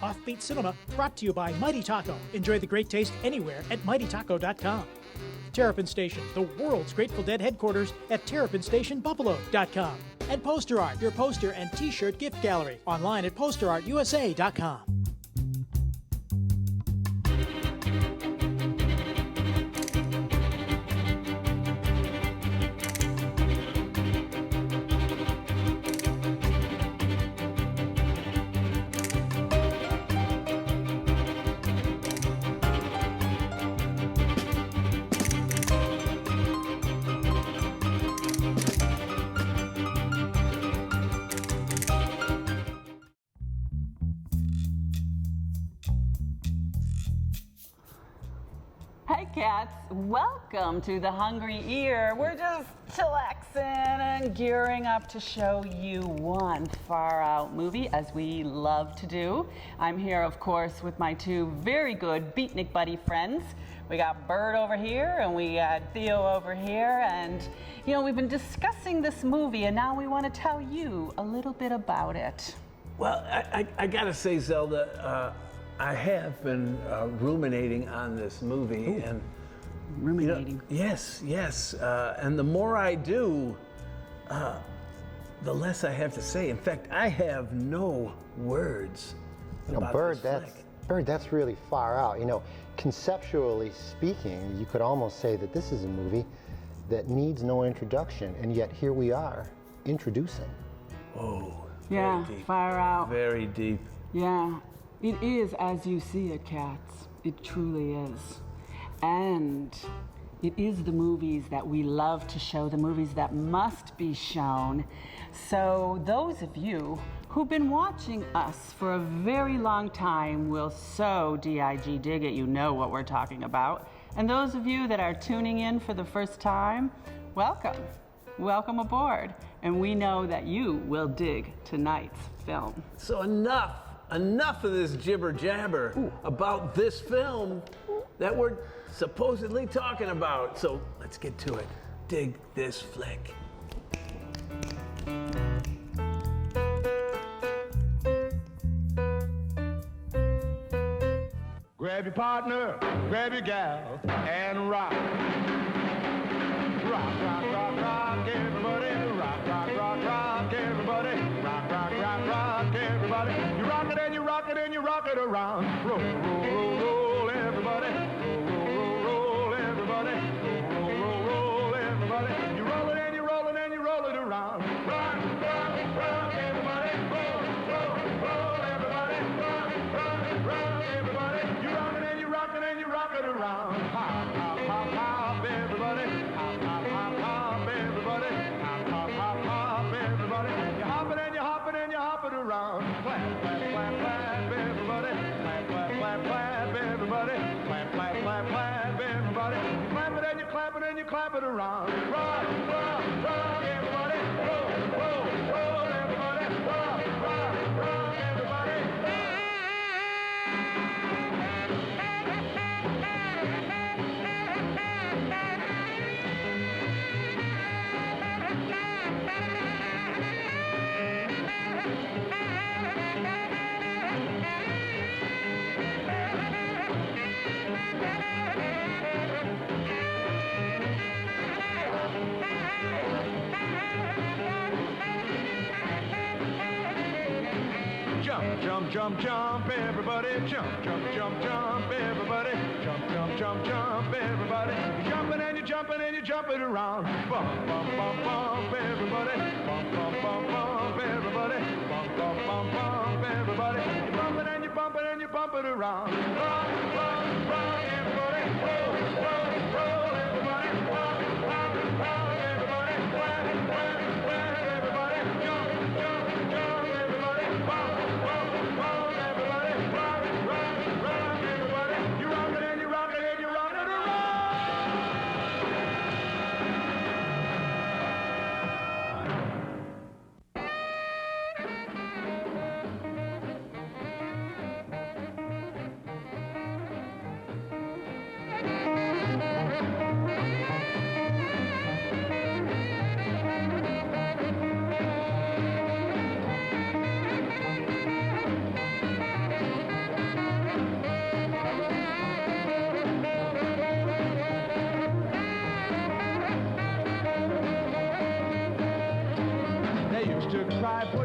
offbeat cinema brought to you by Mighty Taco. Enjoy the great taste anywhere at mightytaco.com. Terrapin Station, the world's Grateful Dead headquarters at terrapinstationbuffalo.com. And Poster Art, your poster and t-shirt gift gallery, online at posterartusa.com. Hi cats, welcome to the Hungry Ear. We're just chillaxing and gearing up to show you one far out movie, as we love to do. I'm here, of course, with my two very good beatnik buddy friends. We got Bird over here and we got Theo over here, and you know, we've been discussing this movie and now we want to tell you a little bit about it. Well, I gotta say, Zelda, I have been ruminating on this movie. Ooh, and ruminating. Yes, and the more I do, the less I have to say. In fact, I have no words about Bird, this flick. Bird, that's really far out. You know, conceptually speaking, you could almost say that this is a movie that needs no introduction, and yet here we are, introducing. Oh, Yeah, very deep. far out. Very deep. Yeah, it is as you see it, cats. It truly is. And it is the movies that we love to show, the movies that must be shown. So those of you who've been watching us for a very long time will so dig dig it, you know what we're talking about. And those of you that are tuning in for the first time, welcome. Welcome aboard. And we know that you will dig tonight's film. So enough of this jibber jabber about this film that we're supposedly talking about. So let's get to it. Dig this flick. Grab your partner, grab your gal, and rock. Rock, rock, rock, rock, everybody. Rock, rock, rock, rock, everybody. Rock, rock, rock, rock, everybody. You rock it and you rock it and you rock it around. Roll, roll, roll, roll, everybody. Roll, roll, roll, roll, everybody. Roll, roll, roll, roll, everybody. You roll it and you roll it and you roll it around. Rock, rock, rock, everybody. Roll, roll, roll, everybody. Rock, rock, rock, everybody. You rock it and you rock it and you rock it around. Hop, hop, hop, hop, everybody. Hop, hop, hop, hop, everybody. Hop, hop, hop, hop, everybody. You hop it and you hop it and you hop it around. Clap, clap, clap, clap, everybody. Clap, clap, clap, clap, everybody. Clap, clap, clap, clap, everybody. You clap it and you clap it and you clap it around. Rock, rock, rock, everybody. Roll, roll, roll, everybody. Rock, rock, rock, everybody. Jump, jump, jump, jump, everybody. Jump, jump, jump, jump, everybody. Jump, jump, jump, jump, everybody. You're jumping and you're jumping and you're jumping around. Bump, bump, bump, bump, everybody. Bump, bump, bump, bump, everybody. Bump, bump, bump, bump, everybody. You're bumping and you're bumping and you're bumping around. Rock, rock, rock, everybody. Roll, roll, roll, everybody. Rock, rock, rock, everybody. Clap, clap, clap, everybody. Jump, jump, jump, everybody. Bump, bump, bump, everybody. Rock, rock, rock, everybody. You rock it and you rock it and you rock it around.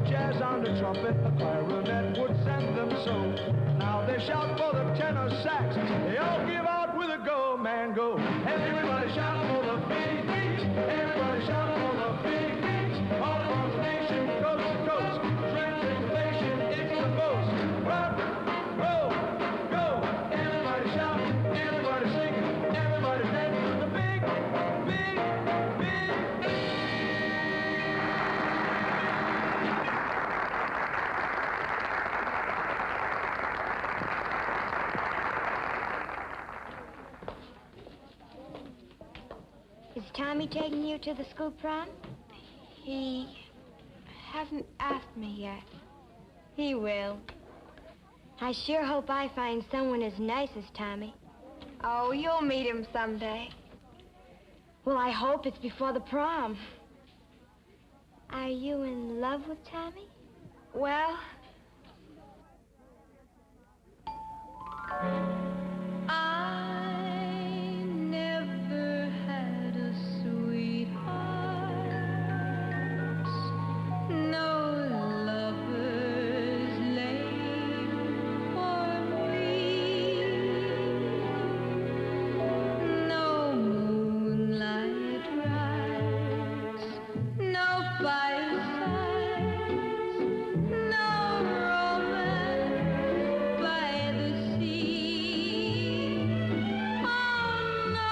jazz on the trumpet, a clarinet would send them so. Now they shout for the tenor sax. They all give out with a go, man, go. Everybody shout for the big beats. Everybody shout for the big beats. All across the nation, coast to coast. Translation, it's the most. Rock, roll, go. Everybody shout, everybody sing, everybody dance to the big, big, big. Is Tommy taking you to the school prom? He hasn't asked me yet. He will. I sure hope I find someone as nice as Tommy. Oh, you'll meet him someday. Well, I hope it's before the prom. Are you in love with Tommy? Well, I never had a sweetheart. No lovers late for me. No moonlight rides. No firesides. No romance by the sea. Oh no,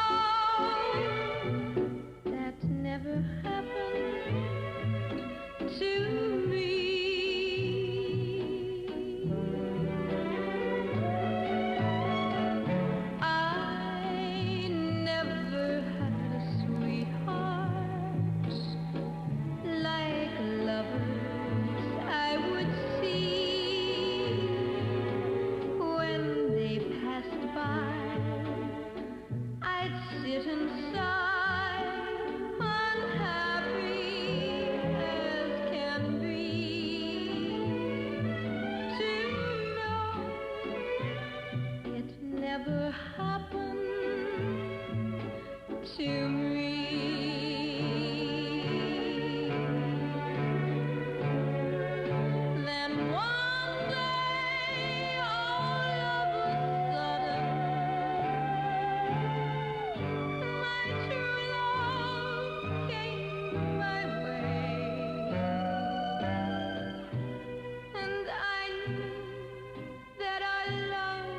that never happened to me. I never had a sweetheart like lovers I would see when they passed by. I'd sit and sigh, unhappy as can be, to know it never happened to me. Then one day, all of a sudden, my true love came my way, and I knew that our love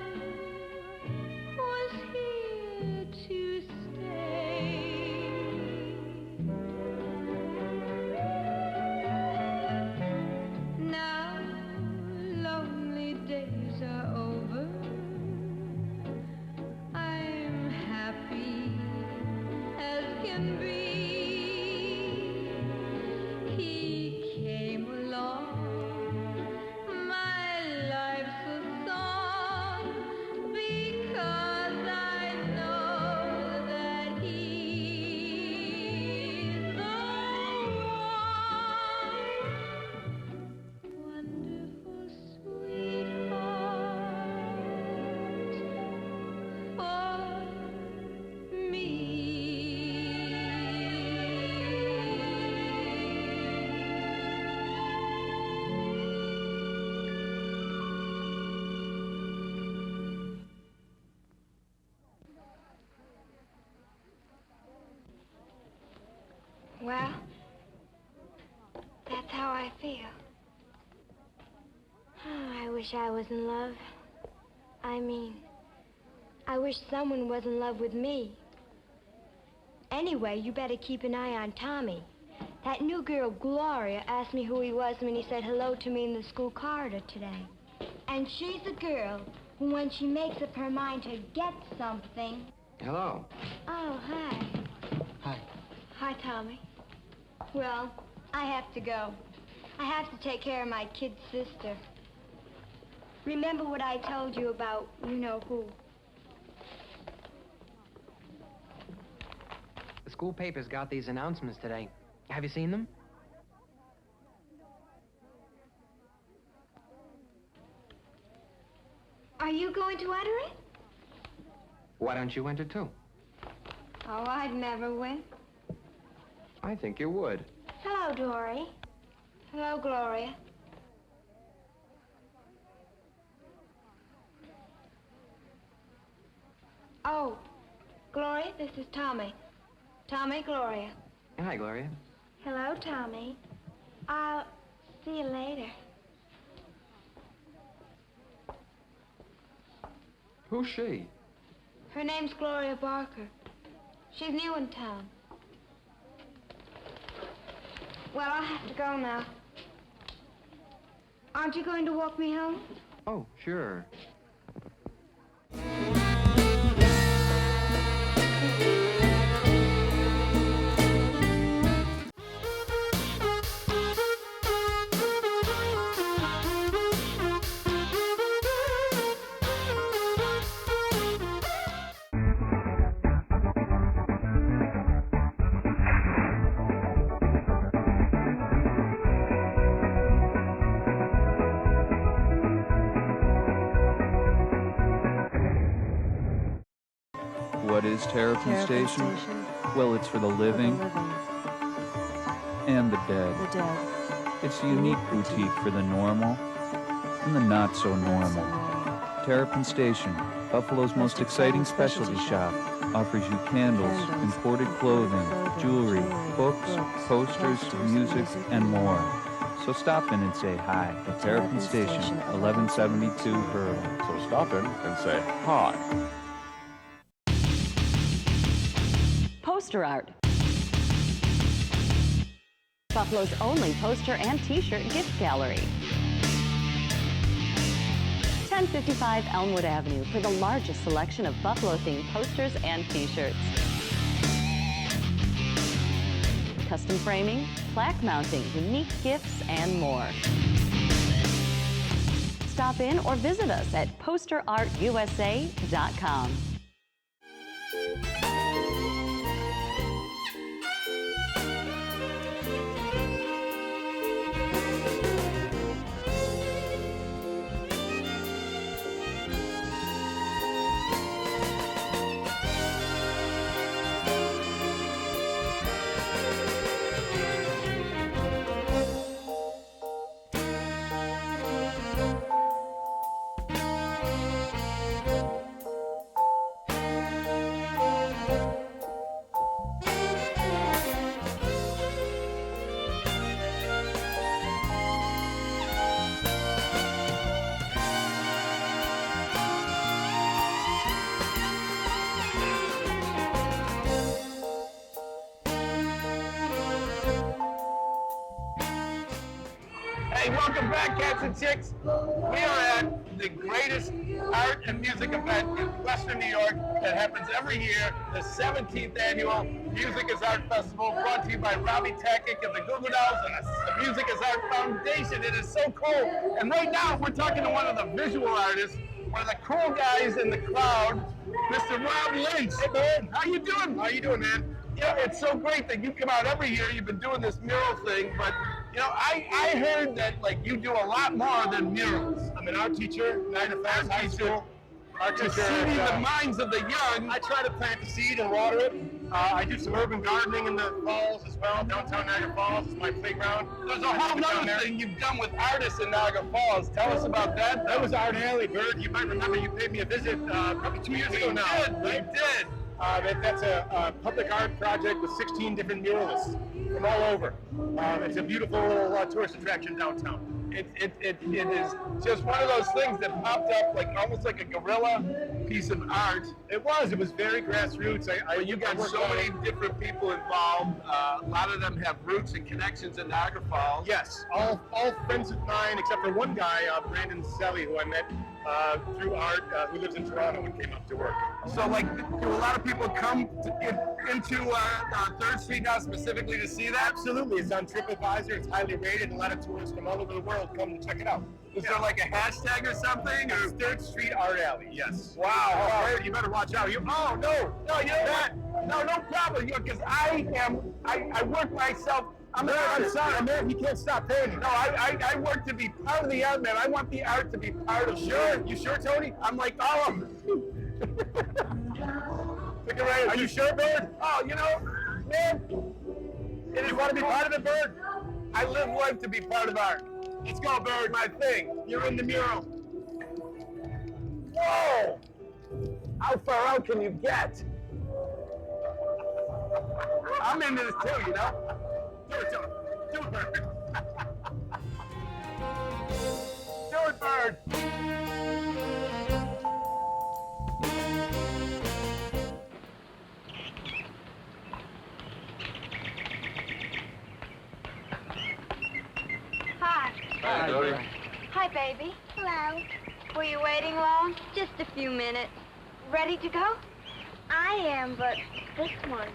was here to stay. Now lonely days are over. I'm happy as can be. He came along, my life's a song, because I know that he's the one. Wonderful sweetheart for me. Well, that's how I feel. Oh, I wish I was in love. I mean, I wish someone was in love with me. Anyway, you better keep an eye on Tommy. That new girl, Gloria, asked me who he was when he said hello to me in the school corridor today. And she's a girl who, when she makes up her mind to get something... Hello. Oh, hi. Hi. Hi, Tommy. Well, I have to go. I have to take care of my kid sister. Remember what I told you about you-know-who? The school paper's got these announcements today. Have you seen them? Are you going to enter it? Why don't you enter too? Oh, I'd never win. I think you would. Hello, Dory. Hello, Gloria. Oh, Gloria, this is Tommy. Tommy, Gloria. Hi, Gloria. Hello, Tommy. I'll see you later. Who's she? Her name's Gloria Barker. She's new in town. Well, I'll have to go now. Aren't you going to walk me home? Oh, sure. What is Terrapin Station? Well, it's for the living and the dead. It's a unique boutique for the normal and the not so normal. Terrapin Station, Buffalo's most exciting specialty shop, offers you candles, imported clothing, jewelry, books, posters, music, and more. So stop in and say hi at Terrapin Station, 1172 Hurdle. So stop in and say hi. Poster art. Buffalo's only poster and t-shirt gift gallery. 1055 Elmwood Avenue for the largest selection of Buffalo-themed posters and t-shirts. Custom framing, plaque mounting, unique gifts, and more. Stop in or visit us at posterartusa.com. Hey, welcome back, cats and chicks. We are at the greatest art and music event in Western New York that happens every year, the 17th annual Music is Art Festival, brought to you by Robbie Takic of the Goo Goo Dolls and the Music is Art Foundation. It is so cool. And right now, we're talking to one of the visual artists, one of the cool guys in the crowd, Mr. Rob Lynch. Hey, man. How you doing? How you doing, man? Yeah, it's so great that you come out every year. You've been doing this mural thing, but you know, I heard that like you do a lot more than murals. I'm an art teacher, 9 to 5 high school. Art teacher. Seeding the minds of the young. I try to plant the seed and water it. I do some urban gardening in the falls as well. Downtown Niagara Falls is my playground. There's a whole other thing you've done with artists in Niagara Falls. Tell us about that. That was Art Alley, Bird. You might remember you paid me a visit probably 2 years ago now. We did. That's a public art project with 16 different muralists from all over. It's a beautiful little tourist attraction downtown. It is just one of those things that popped up like almost like a guerrilla piece of art. It was very grassroots. You got so many different people involved. A lot of them have roots and connections in Niagara Falls. Yes, all friends of mine except for one guy, Brandon Selly, who I met through art, who lives in Toronto and came up to work. So like, do a lot of people come into 3rd Street now specifically to see that? Absolutely, it's on TripAdvisor, it's highly rated, and a lot of tourists from all over the world come to check it out. Is there like a hashtag or something? Or 3rd Street Art Alley, yes. Wow, you better watch out. You know what? No problem, because I work myself. I'm sorry, man. You can't stop paying me. No, I work to be part of the art, man. I want the art to be part of. Sure, you sure, Tony? I'm like all of them. Are you sure, Bird? Oh, you know, man. You want to be part of it, Bird? I live life to be part of art. Let's go, Bird. My thing. You're in the mural. Whoa! I How far out can you get? I'm into this too, you know? Do it, Bird. Do it, Bird. Hi. Hi, Dodie. Hi, baby. Hello. Were you waiting long? Just a few minutes. Ready to go? I am, but this one.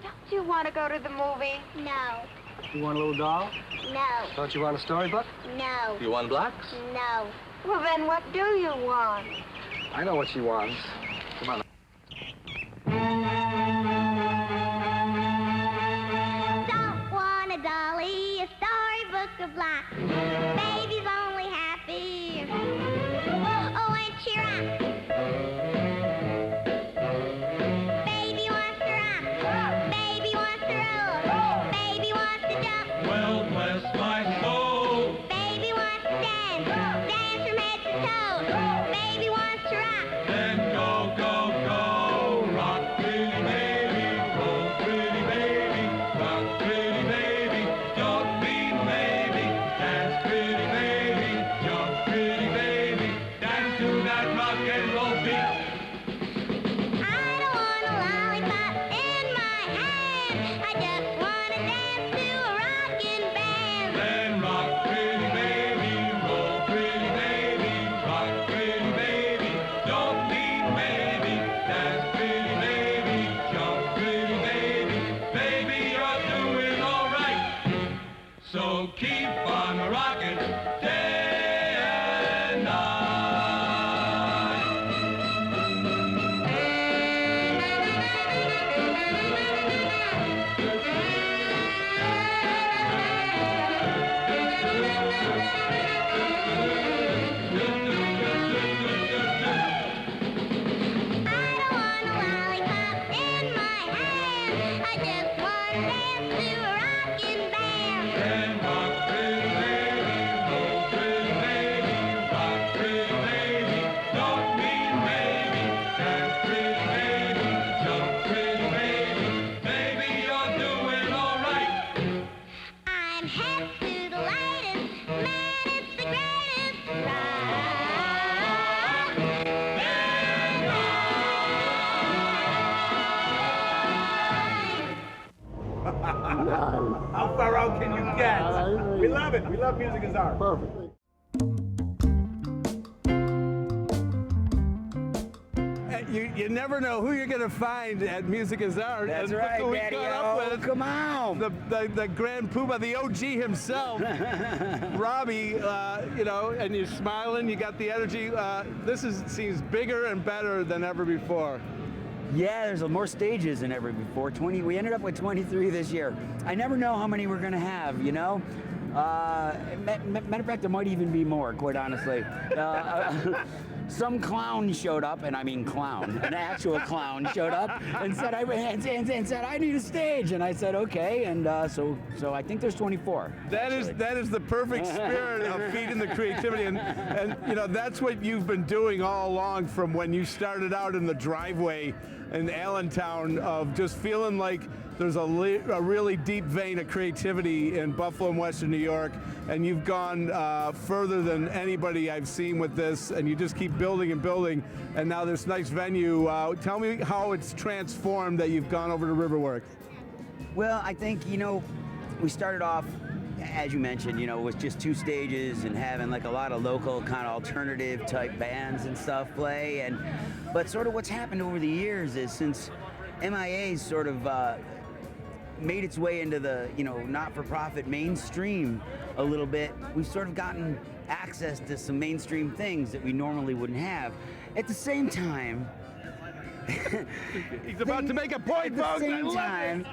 Don't you want to go to the movie? No. You want a little doll? No. Don't you want a storybook? No. You want blocks? No. Well, then what do you want? I know what she wants. Come on. Don't want a dolly, a storybook of blocks. Baby's only happy. Oh, and she rocks. Baby wants to rock. Baby wants to roll. Baby wants to jump. Well, bless my soul. Baby wants to dance. Dance from head to toe. Baby wants to rock. Then go, go, go. Rock, pretty baby. Roll, pretty baby. Rock, pretty baby. Don't mean baby. Dance, pretty baby. Jump, pretty baby. Dance to that rock and roll beat. I don't want a lollipop in my hand. I just want to dance to a rockin' band. Then rock, pretty baby. Roll, pretty baby. Rock, pretty baby. Don't need maybe. Dance, pretty baby. Jump, pretty baby. Baby, you're doing all right. So keep on rocking day and night. I don't want a lollipop in my hand. I just want to dance to a rockin' band. Then rock, pretty baby. Roll, pretty baby. Rock, pretty baby. Don't need maybe. Dance, pretty baby. Jump, pretty baby. Baby, you're doing all right. I'm hip to the latest, man, it's the greatest. Rock. How far out can you get? We love it. We love music as art. Perfect. You never know who you're going to find at Music is Art. That's and right, look who we Daddy-o. caught up with. Come on. The Grand Poobah, the OG himself, Robbie. You know, and you're smiling. You got the energy. Seems bigger and better than ever before. Yeah, there's more stages than ever before. We ended up with 23 this year. I never know how many we're gonna have, you know? Matter of fact, there might even be more, quite honestly. Some clown showed up, and I mean clown, an actual clown showed up and said, I need a stage. And I said, okay, and so I think there's 24. That is the perfect spirit of feeding the creativity, and you know, that's what you've been doing all along from when you started out in the driveway in Allentown, of just feeling like there's a really deep vein of creativity in Buffalo and Western New York, and you've gone further than anybody I've seen with this, and you just keep building and building, and now this nice venue. Tell me how it's transformed that you've gone over to Riverworks. Well, I think, you know, we started off, as you mentioned, you know, with just 2 stages and having like a lot of local kind of alternative type bands and stuff play. But sort of what's happened over the years is, since MIA's sort of made its way into the, you know, not-for-profit mainstream a little bit, we've sort of gotten access to some mainstream things that we normally wouldn't have. At the same time, He's about to make a point, folks. at the same time,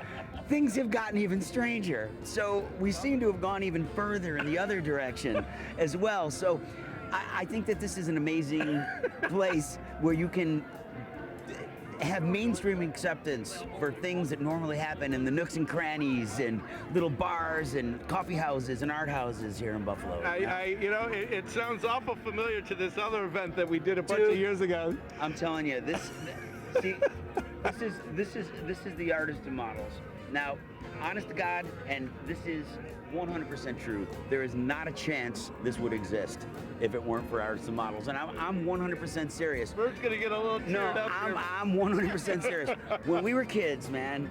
things have gotten even stranger. So we seem to have gone even further in the other direction as well. So I think that this is an amazing place where you can have mainstream acceptance for things that normally happen in the nooks and crannies and little bars and coffee houses and art houses here in Buffalo. It sounds awful familiar to this other event that we did a bunch of years ago. I'm telling you, this is the artists and models. Now, honest to God, and this is 100% true, there is not a chance this would exist if it weren't for artists and models. And I'm 100% serious. Bert's gonna get a little teared up here. I'm 100% serious. When we were kids, man,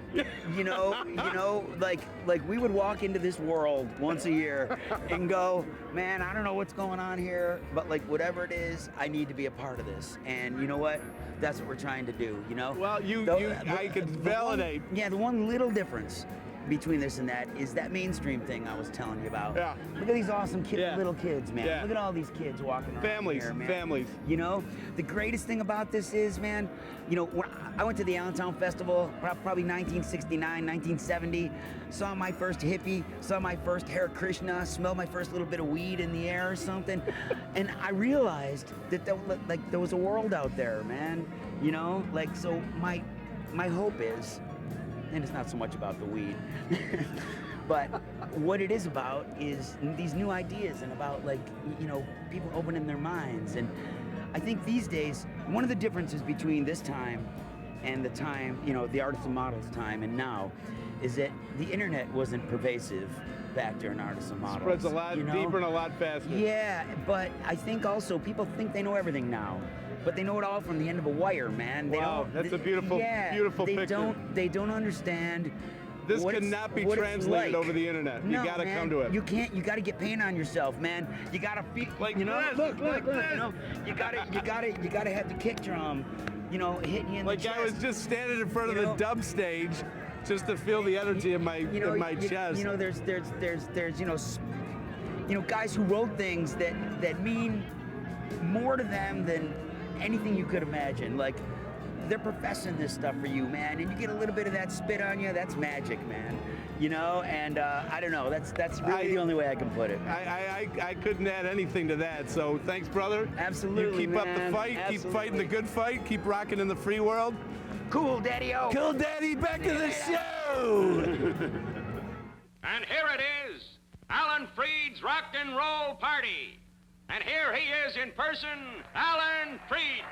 like we would walk into this world once a year and go, man, I don't know what's going on here, but like whatever it is, I need to be a part of this. And you know what? That's what we're trying to do, you know? Well, I could validate. The one little difference between this and that is that mainstream thing I was telling you about. Yeah. Look at these awesome little kids, man. Yeah. Look at all these kids walking around Families, here, man. families. You know, the greatest thing about this is, man, when I went to the Allentown Festival, probably 1969, 1970, saw my first hippie, saw my first Hare Krishna, smelled my first little bit of weed in the air or something, and I realized that there was a world out there, man. So my hope is, and it's not so much about the weed, but what it is about is these new ideas and about people opening their minds. And I think these days, one of the differences between this time and the time, the artists and models time and now, is that the internet wasn't pervasive back during artists and models. Spreads a lot deeper and a lot faster. Yeah, but I think also people think they know everything now. But they know it all from the end of a wire, man. That's a beautiful picture. They don't understand. This cannot be translated over the internet. No, you gotta man, come to it. You can't. You gotta get paint on yourself, man. You gotta feel like this. Look. You gotta have the kick drum. Hitting you in the chest. I was just standing in front of the dub stage, just to feel the energy in my chest. There's guys who wrote things that mean more to them than anything you could imagine. Like, they're professing this stuff for you, man, and you get a little bit of that spit on you. That's magic, man. And I don't know. That's really the only way I can put it. I couldn't add anything to that. So thanks, brother. Absolutely, You keep up the fight. Absolutely. Keep fighting the good fight. Keep rocking in the free world. Cool, Daddy-O. Cool, Daddy. Back to the show. And here it is, Alan Freed's Rock and Roll Party. And here he is in person, Alan Freed.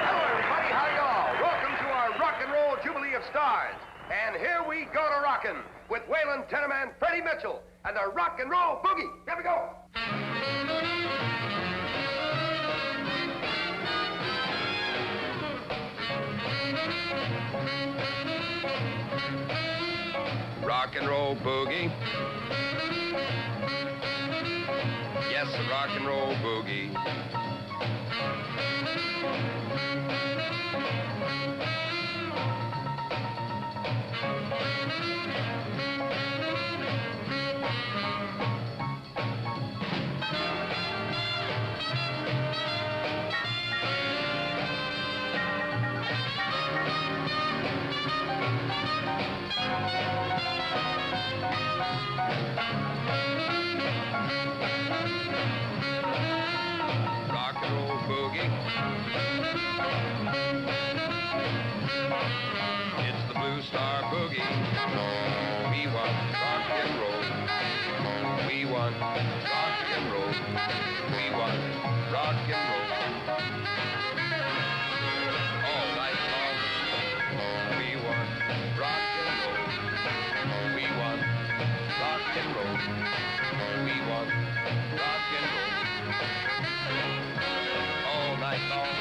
Hello, everybody. How y'all? Welcome to our Rock and Roll Jubilee of Stars. And here we go to rockin' with Waylon Tenenbaum, Freddie Mitchell, and the Rock and Roll Boogie. Here we go. Rock and Roll Boogie. Yes, the Rock and Roll Boogie. It's the Blue Star Boogie. We want rock and roll. We want rock and roll. We want rock and roll. All night long. We want rock and roll. We want rock and roll. We want rock and roll. All night long.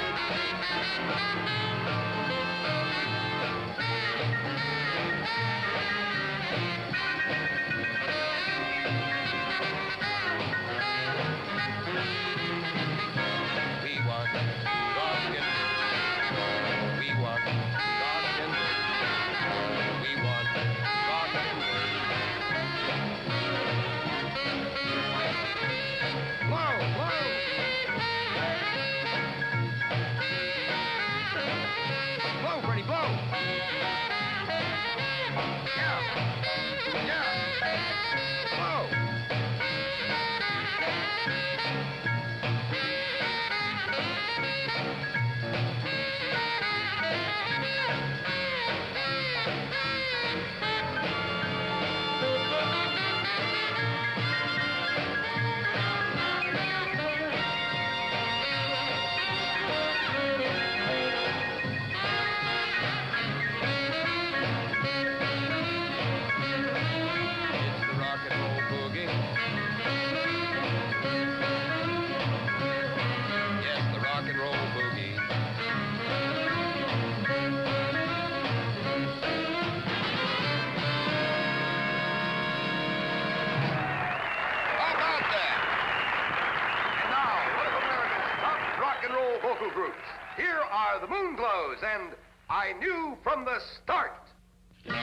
vocal groups. Here are the Moonglows and I Knew from the Start. I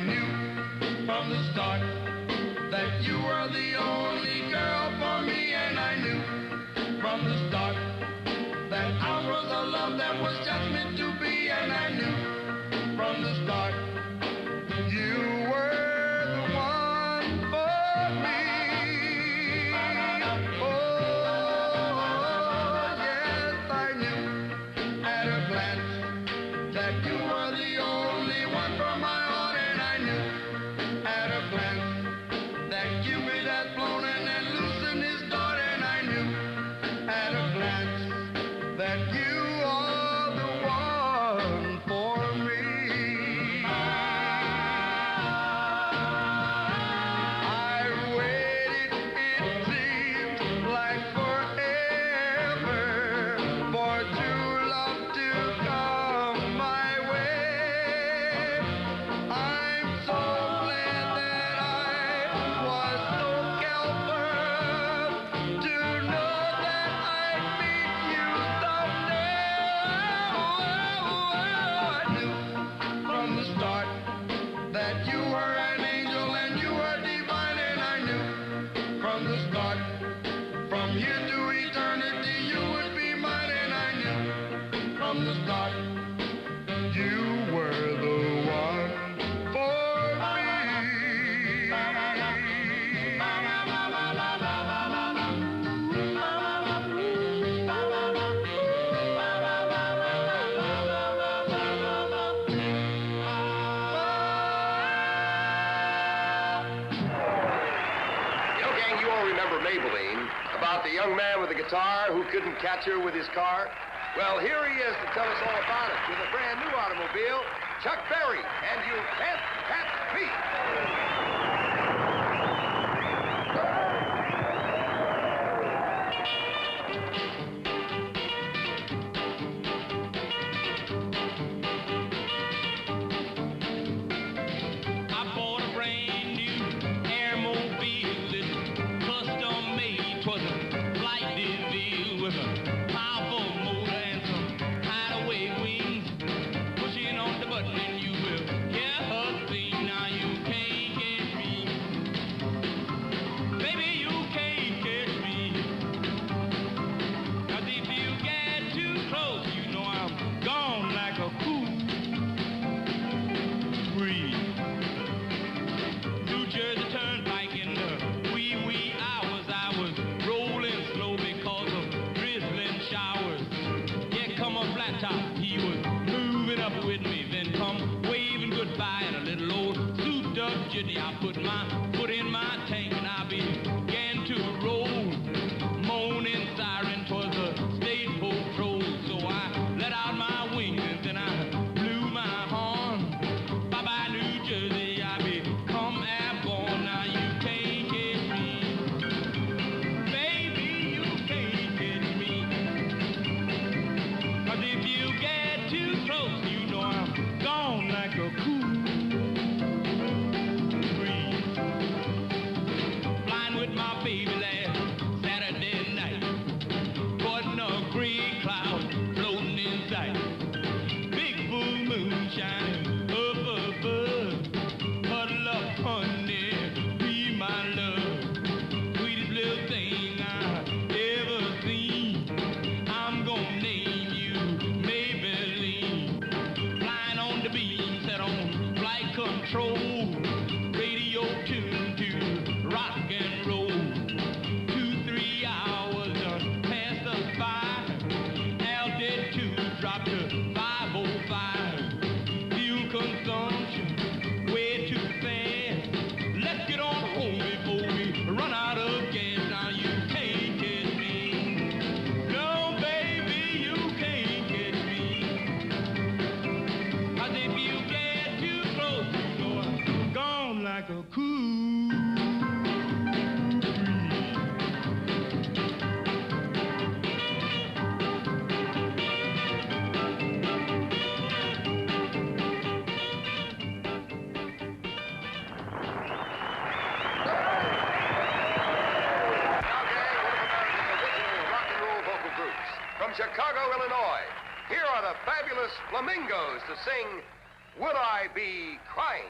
knew from the start that you were the only girl for me, and I knew from the start that ours was a love that was just meant to be, and I knew from the start you were the one for me. Oh, yes, I knew at a glance that you were the only one for my heart, and I knew at a glance that Cupid had flown and then loosened his dart, and I knew at a glance that you are the one for me. I waited, it seemed like forever, for true love to come my way. I'm so glad that I was so careful to know that I'd meet you someday. I knew from the start that you were an angel and you were divine, and I knew from the start, from here to eternity, you would be mine, and I knew from the start you were the one for Gang, you all remember Maybelline, about the young man with the guitar who couldn't catch her with his car? Well, here he is to tell us all about it with a brand new automobile, Chuck Berry, and You Can't Catch Me. I bought a brand new airmobile, it's custom made. 'Twas a flight DeVille with a powerful motor and some hideaway wings. Pushing on the button and you will hear her sing. Now you can't catch me, baby, you can't catch me. 'Cause if you get too close, you know I'm gone like a cool breeze. New Jersey Turnpike in the wee hours. I was rolling slow because of drizzling showers. Yeah, come a flat top, he was moving up with me. Then come waving goodbye in a little old souped up jitney. I put my foot in my tank and I began to roll. Moaning siren, 'twas a state patrol. So I let out my wings and then I blew my horn. Bye-bye, New Jersey, I become airborne. Now you can't catch me, baby, you can't catch me. 'Cause if you get too close, you know I'm gone like a cool breeze. Flying with my baby last Saturday night, caught a gray cloud floating in sight. Big full moon shining up above. Huddle up, honey, be my love. Sweetest little thing I ever seen. I'm gonna name you Maybelline. Flying on the beam, set on flight control. Radio tuned to rock and roll. 2-3 hours past us 5. Altitude dropped to 505. Fuel consumption way too fast. Let's get on home before we run out of gas. Now you can't catch me, no baby, you can't catch me. 'Cause if you get too close, you know I'm fabulous Flamingos to sing Would I Be Crying?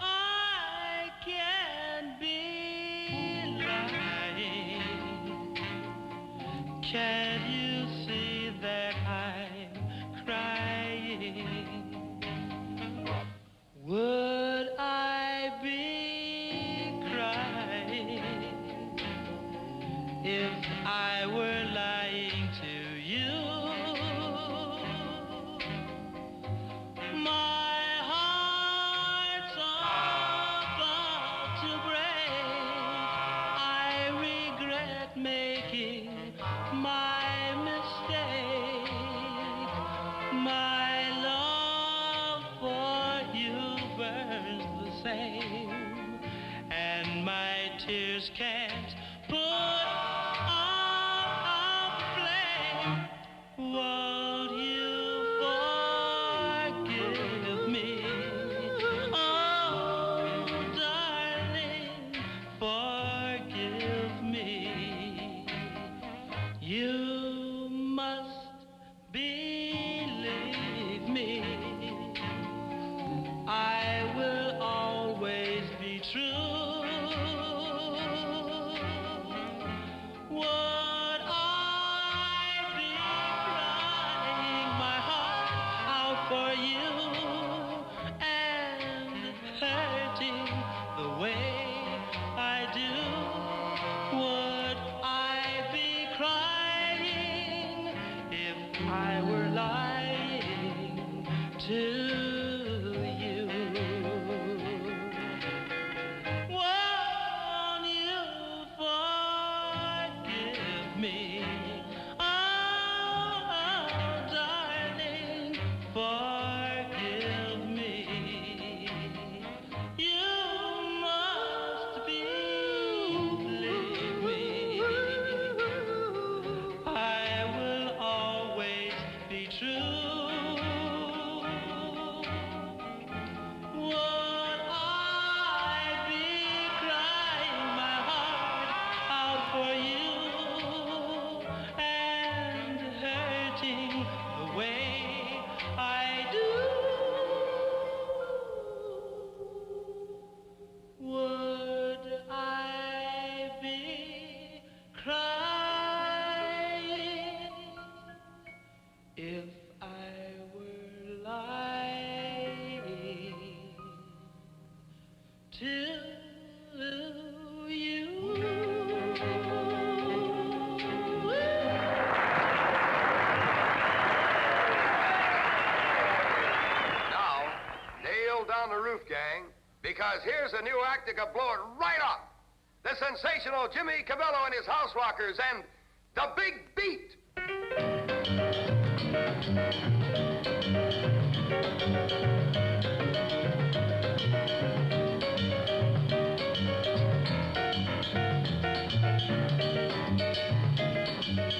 I can't be lying. Can't you see that I'm crying? Would I be crying if I were lying to you? My heart's about to break. I regret making my mistake. My love for you burns the same, and my tears can't put out the flame. Won't you forgive me? Oh, darling, forgive me. You must believe me. I will always be true. Would I be crying my heart out for you and hurting the way I do? Would I be crying if I were lying to you? Won't you forgive me? Oh, darling, forgive me. You must believe me. I will always be true. Would I be crying my heart out for you and hurting the way I do? Would I be crying if I were lying to you? Now, nail down the roof, gang, because here's a new act that could blow it right up. The sensational Jimmy Cabello and his House Rockers and the Big Beat.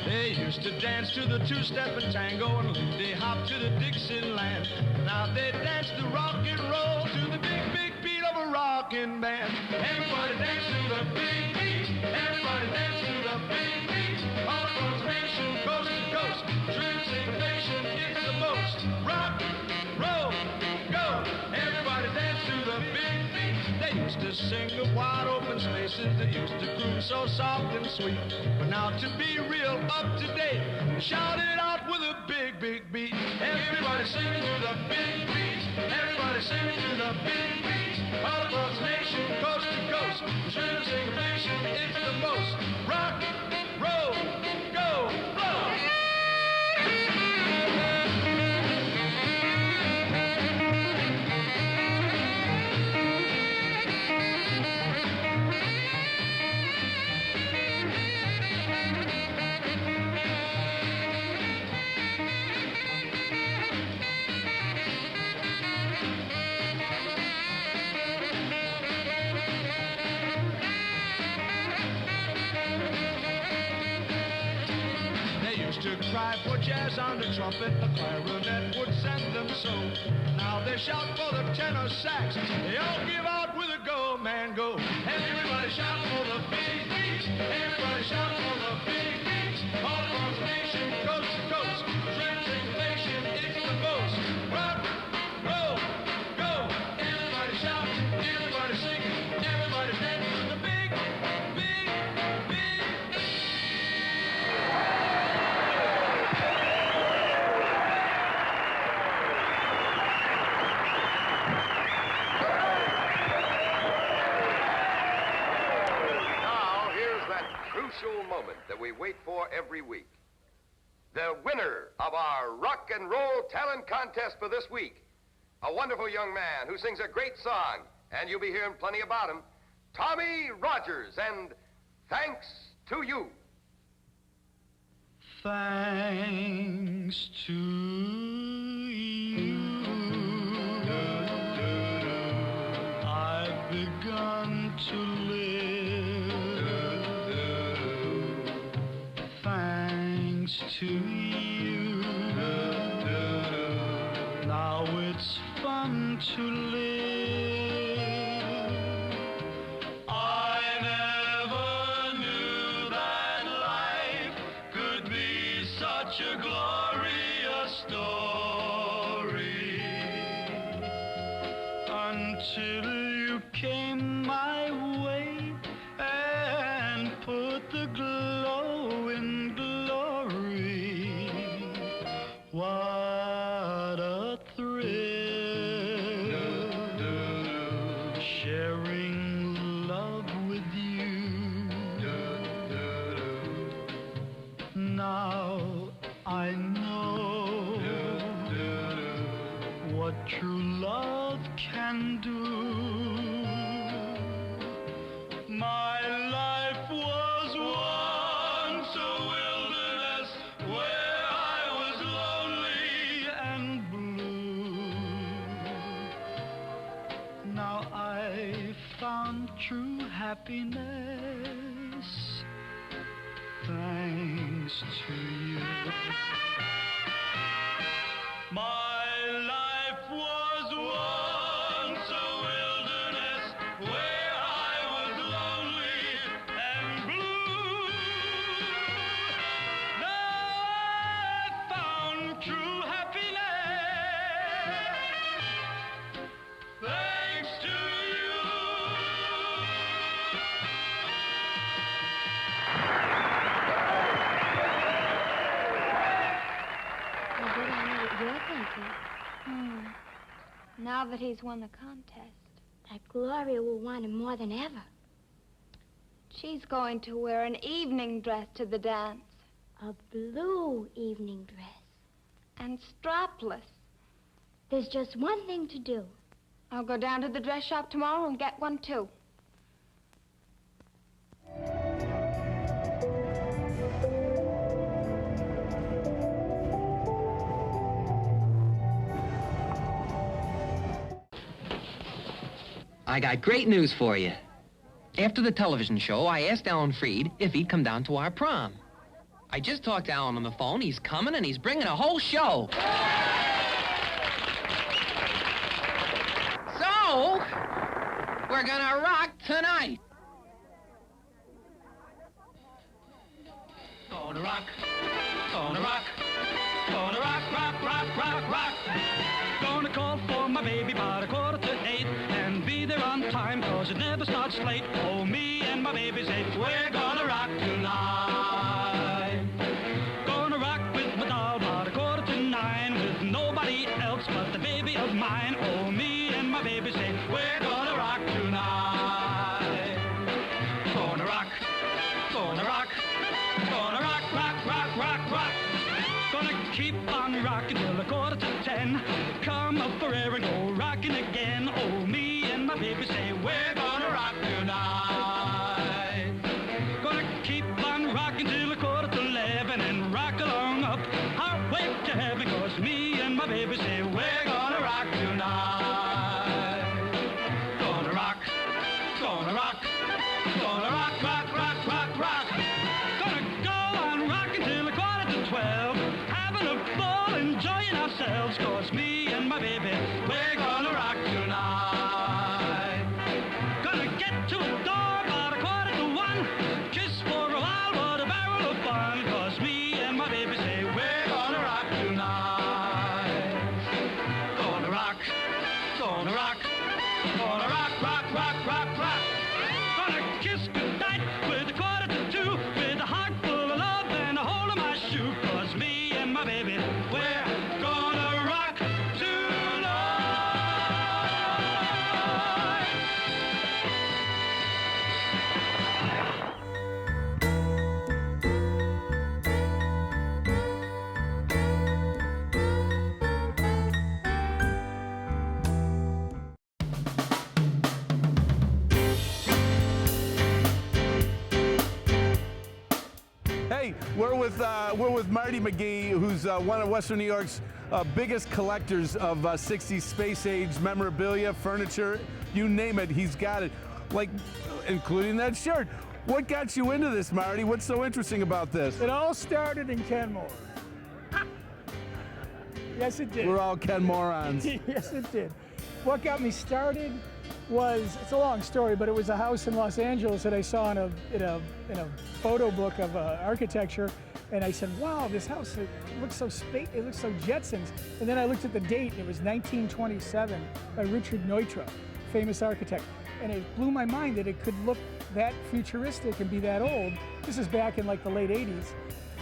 They used to dance to the two-step and tango and they hop to the Dixieland. Now they dance the rock and roll to the big, big beat of a rockin' band. Everybody dance to the big beat. Everybody dance to the big beat. All across the nation, coast to coast. Transformation is the most. Rock, roll, go. Everybody dance to the big beat. They used to sing of wide open spaces. They used to groove so soft and sweet. But now to be real up to date, shout it out with a big, big beat. Everybody singing to the big beat. Everybody singing to the big beat. All across the nation, coast to coast. Transformation is the most. Rock, roll, go, blow. To cry for jazz on the trumpet, a clarinet would send them so. Now they shout for the tenor sax. They all give out with a go, man, go. Everybody shout for the big beat. Everybody shout for the big beat. All across the winner of our rock and roll talent contest for this week. A wonderful young man who sings a great song, and you'll be hearing plenty about him, Tommy Rogers, and Thanks to You. Thanks to you, I've begun to live. Thanks to you, now it's fun to live. I never knew that life could be such a glorious story until you came my way and put the glow in glory. What a thrill sharing love with you. Now I know what true love can do. My life was once a wilderness where I was lonely and blue. Now I found true happiness thanks to you. My life was once a wilderness where I was lonely and blue. Now I found true happiness thanks to you. You're thinking. Now that he's won the contest, that Gloria will want him more than ever. She's going to wear an evening dress to the dance. A blue evening dress. And strapless. There's just one thing to do. I'll go down to the dress shop tomorrow and get one, too. I got great news for you. After the television show, I asked Alan Freed if he'd come down to our prom. I just talked to Alan on the phone. He's coming, and he's bringing a whole show. So, we're gonna rock tonight. Gonna rock, gonna rock, gonna rock, rock, rock, rock, rock. Gonna call for my baby about 7:45 and be there on time, 'cause it never starts late. Oh, me and my baby say we're gonna rock tonight. Gonna rock with my doll about 8:45 with nobody else but the baby of mine. Oh, me and my baby say we're gonna rock tonight. Gonna rock, gonna rock, gonna rock, rock, rock, rock, rock. Gonna keep on rocking till 9:45. Come up for air and go rocking again. Oh, me and my baby say we're gonna rock tonight. Gonna keep on rocking till 11:15 and rock along up our way to heaven, 'cause me and my baby say we're gonna rock tonight. Gonna rock, gonna rock, gonna rock, rock, rock, rock, rock. Gonna go on rocking till 11:45, having a ball, enjoying ourselves, 'cause me and my baby, we're gonna rock tonight. Gonna get to a door about 1:45, kiss for a while, what a barrel of fun, 'cause me and my baby say we're gonna rock tonight. Gonna rock, gonna rock, gonna rock, rock, rock, rock, rock. Gonna kiss goodnight with 1:45, with a heart full of love and a hole in my shoe, 'cause me and my baby, we're gonna rock tonight. We're with Marty McGee, who's one of Western New York's biggest collectors of 60s space age memorabilia, furniture, you name it, he's got it, like including that shirt. What got you into this, Marty? What's so interesting about this? It all started in Kenmore. Yes, it did. We're all Ken morons. Yes, it did. What got me started was, it's a long story, but it was a house in Los Angeles that I saw in a photo book of architecture, and I said, wow, this house, it looks so Jetsons. And then I looked at the date, and it was 1927 by Richard Neutra, famous architect. And it blew my mind that it could look that futuristic and be that old. This is back in like the late 80s.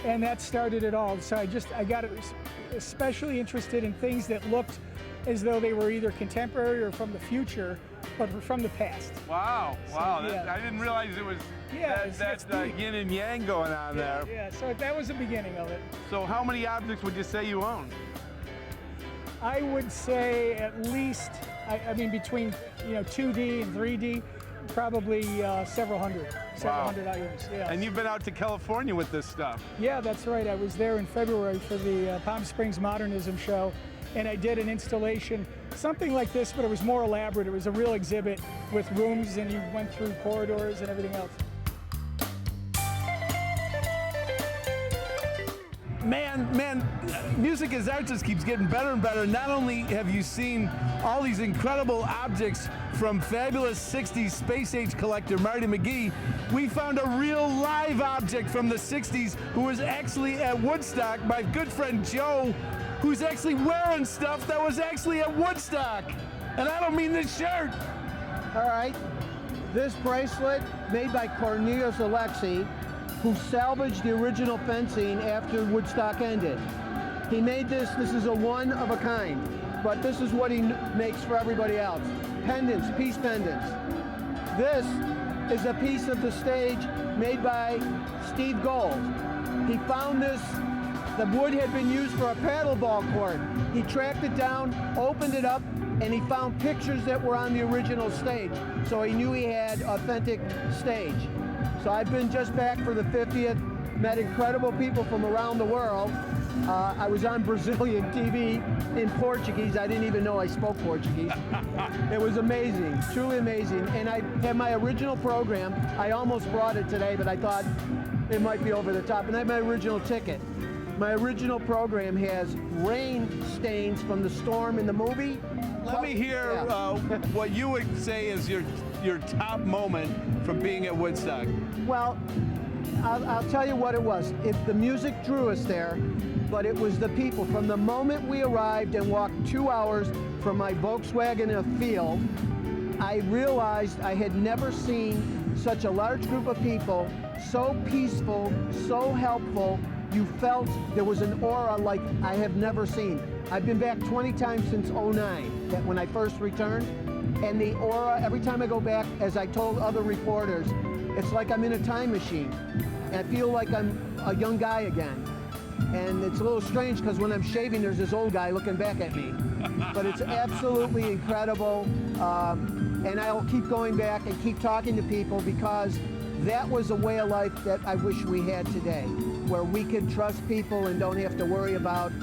And that started it all. So I got especially interested in things that looked as though they were either contemporary or from the future, but were from the past. Wow, wow. So, yeah. I didn't realize it was that yin and yang going on there. Yeah, so that was the beginning of it. So how many objects would you say you own? I would say at least, I mean, between 2D and 3D, probably several hundred items. Yeah. And you've been out to California with this stuff. Yeah, that's right. I was there in February for the Palm Springs Modernism show, and I did an installation, something like this, but it was more elaborate. It was a real exhibit with rooms, and you went through corridors and everything else. Man, music as art just keeps getting better and better. Not only have you seen all these incredible objects from fabulous 60s space age collector Marty McGee, we found a real live object from the 60s who was actually at Woodstock, my good friend Joe, who's actually wearing stuff that was actually at Woodstock. And I don't mean this shirt. All right, this bracelet made by Cornelius Alexi, who salvaged the original fencing after Woodstock ended. He made this is a one of a kind, but this is what he makes for everybody else. Pendants, peace pendants. This is a piece of the stage made by Steve Gold. He found this, the wood had been used for a paddleball court. He tracked it down, opened it up, and he found pictures that were on the original stage. So he knew he had authentic stage. So I've been just back for the 50th, met incredible people from around the world. I was on Brazilian TV in Portuguese. I didn't even know I spoke Portuguese. It was amazing, truly amazing. And I had my original program. I almost brought it today, but I thought it might be over the top. And I had my original ticket. My original program has rain stains from the storm in the movie. Let me hear what you would say is your top moment from being at Woodstock. Well, I'll tell you what it was. The music drew us there, but it was the people. From the moment we arrived and walked 2 hours from my Volkswagen field, I realized I had never seen such a large group of people, so peaceful, so helpful. You felt there was an aura like I have never seen. I've been back 20 times since '09, when I first returned, and the aura, every time I go back, as I told other reporters, it's like I'm in a time machine. And I feel like I'm a young guy again. And it's a little strange because when I'm shaving, there's this old guy looking back at me. But it's absolutely incredible. And I'll keep going back and keep talking to people because that was a way of life that I wish we had today, where we could trust people and don't have to worry about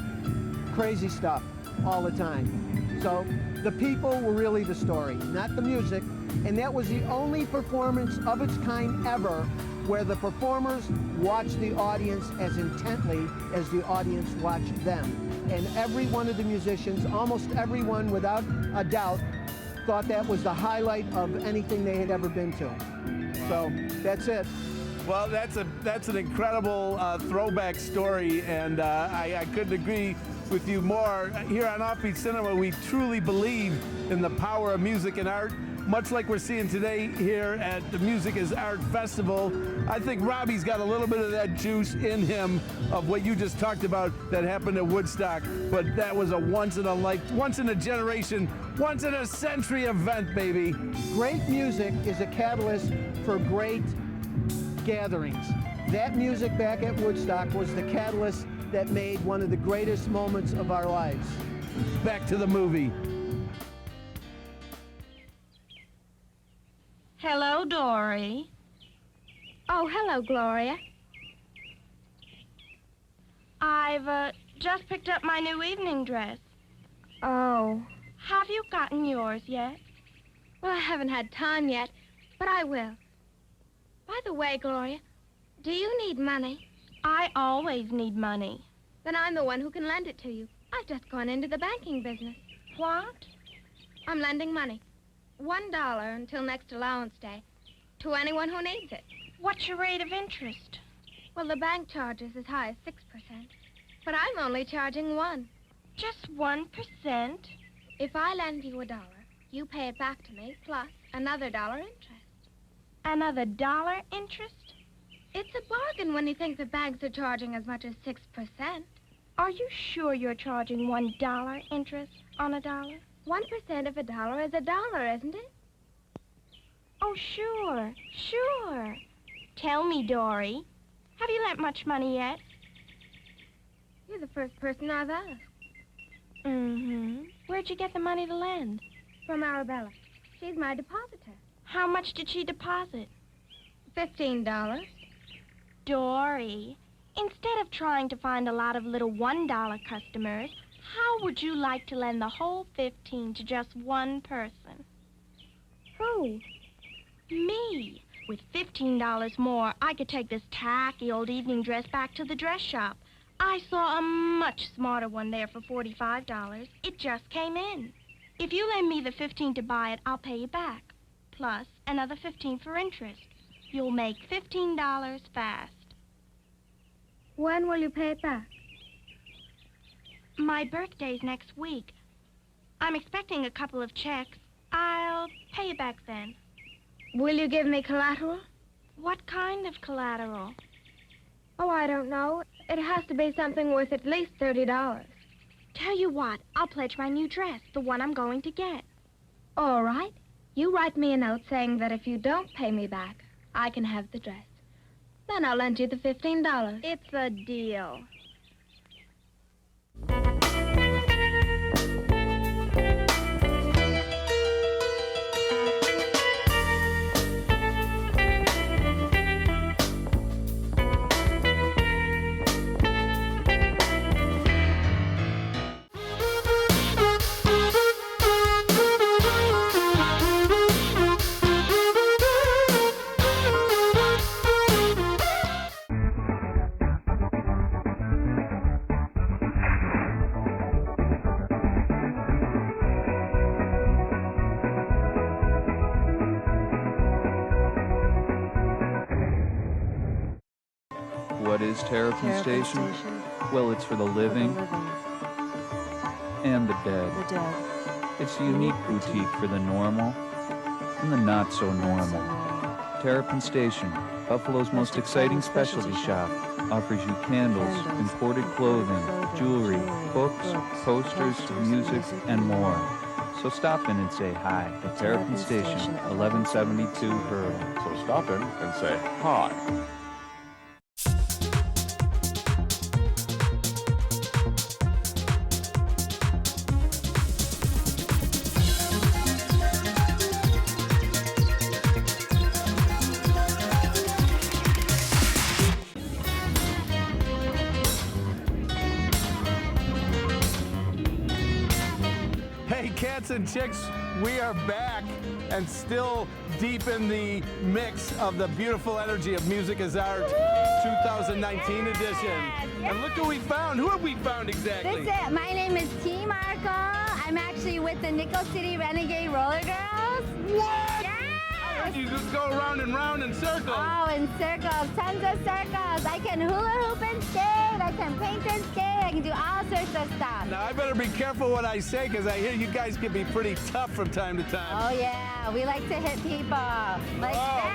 crazy stuff all the time. So the people were really the story, not the music. And that was the only performance of its kind ever where the performers watched the audience as intently as the audience watched them. And every one of the musicians, almost everyone without a doubt, thought that was the highlight of anything they had ever been to. So that's it. Well, that's an incredible throwback story, and I couldn't agree with you more. Here on Offbeat Cinema, we truly believe in the power of music and art, much like we're seeing today here at the Music is Art Festival. I think Robbie's got a little bit of that juice in him of what you just talked about that happened at Woodstock, but that was a once in a generation, once in a century event, baby. Great music is a catalyst for great gatherings. That music back at Woodstock was the catalyst that made one of the greatest moments of our lives. Back to the movie. Hello, Dory. Oh, hello, Gloria. I've just picked up my new evening dress. Oh. Have you gotten yours yet? Well, I haven't had time yet, but I will. By the way, Gloria, do you need money? I always need money. Then I'm the one who can lend it to you. I've just gone into the banking business. What? I'm lending money. $1 until next allowance day to anyone who needs it. What's your rate of interest? Well, the bank charges as high as 6%, but I'm only charging 1%. Just 1%? If I lend you $1, you pay it back to me plus another $1 interest. Another $1 interest? It's a bargain when you think the banks are charging as much as 6%. Are you sure you're charging $1 interest on $1? 1% of $1 is $1, isn't it? Oh, sure, sure. Tell me, Dory, have you lent much money yet? You're the first person I've asked. Mm-hmm. Where'd you get the money to lend? From Arabella. She's my depositor. How much did she deposit? $15. Dory, instead of trying to find a lot of little $1 customers, how would you like to lend the whole 15 to just one person? Who? Me. With $15 more, I could take this tacky old evening dress back to the dress shop. I saw a much smarter one there for $45. It just came in. If you lend me the 15 to buy it, I'll pay you back. Plus another 15 for interest. You'll make $15 fast. When will you pay it back? My birthday's next week. I'm expecting a couple of checks. I'll pay you back then. Will you give me collateral? What kind of collateral? Oh, I don't know. It has to be something worth at least $30. Tell you what, I'll pledge my new dress, the one I'm going to get. All right. You write me a note saying that if you don't pay me back, I can have the dress. Then I'll lend you the $15. It's a deal. What is Terrapin Station? Well, it's for the living and the dead. It's a unique boutique for the normal and the not so normal. Terrapin Station, Buffalo's most exciting specialty shop, offers you candles, imported clothing, jewelry, books, posters, music, and more. So stop in and say hi at Terrapin Station, 1172 Hurdle. So stop in and say hi. Cats and chicks, we are back and still deep in the mix of the beautiful energy of Music is Art 2019 edition. And look who we found. Who have we found exactly? This is it. My name is T. Marco. I'm actually with the Nickel City Renegade Roller Girls. What? Yeah! You just go around and round in circles. Oh, in circles. Tons of circles. I can hula hoop and skate. I can paint and skate. I can do all sorts of stuff. Now, I better be careful what I say because I hear you guys can be pretty tough from time to time. Oh, yeah. We like to hit people. Like that.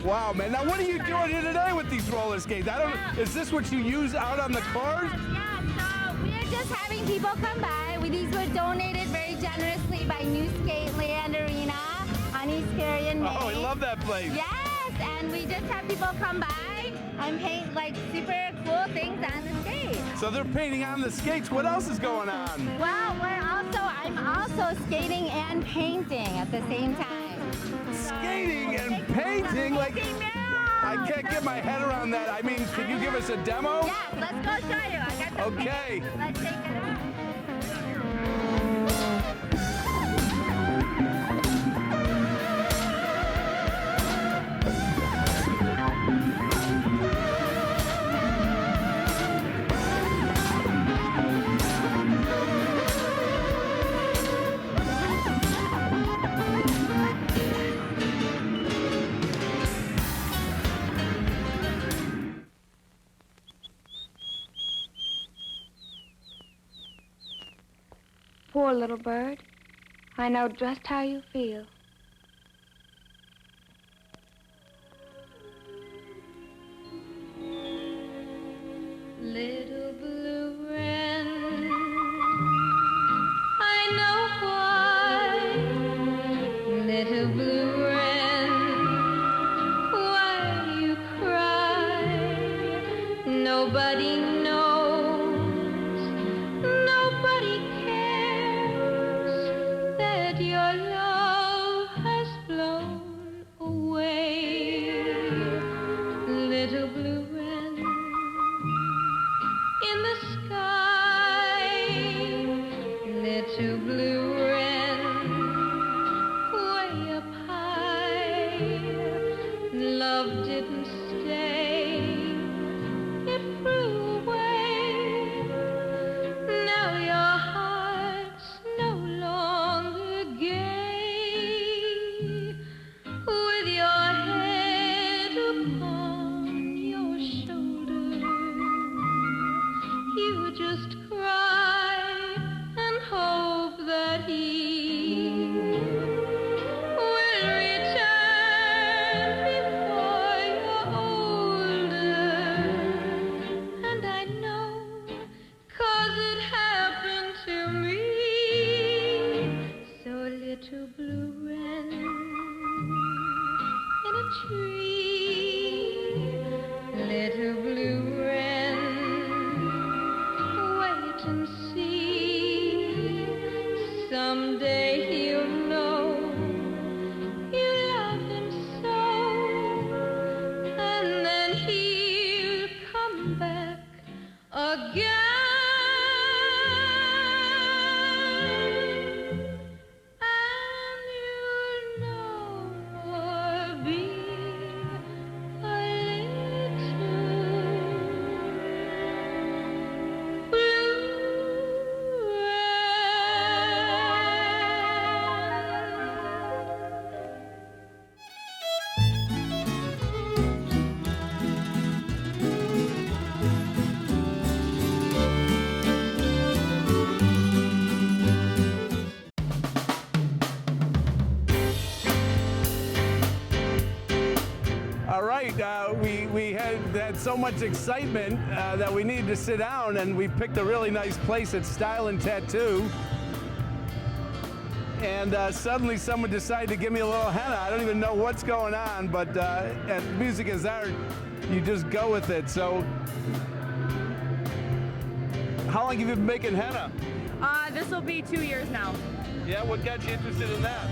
Whoa. Wow, man. Now, what are you doing here today with these roller skates? I don't know. Is this what you use out on the cars? Yeah, so we're just having people come by. These were donated very generously by New Skate Land Arena on East Carey and Maine. Oh, I love that place. Yes, and we just have people come by and paint like super cool things on the skates. So they're painting on the skates. What else is going on? Well, I'm also skating and painting at the same time. Skating and painting? Like, I can't get my head around that. I mean, can you give us a demo? Yeah, let's go show you. I got the Okay. picture. Let's take it out. Poor little bird. I know just how you feel. Little blue wren, I know why. Little blue wren, why you cry? Nobody knows, nobody cares that your love has flown away. Little blue wren, in the sky, little blue wren, way up high. Love didn't stay, it flew away. Now your heart's no longer gay. With your head upon your shoulder, you just cry and hope that he will return before you're older. And I know, 'cause it happened to me. So little blue wren in a tree, little blue wren, wait and see. Someday he'll know you love him so, and then he'll come back again. And you'll no more be a little blue All right, we had so much excitement that we needed to sit down, and we picked a really nice place at Style and Tattoo. And suddenly someone decided to give me a little henna. I don't even know what's going on, but music is art. You just go with it. So, how long have you been making henna? This will be 2 years now. Yeah, what got you interested in that?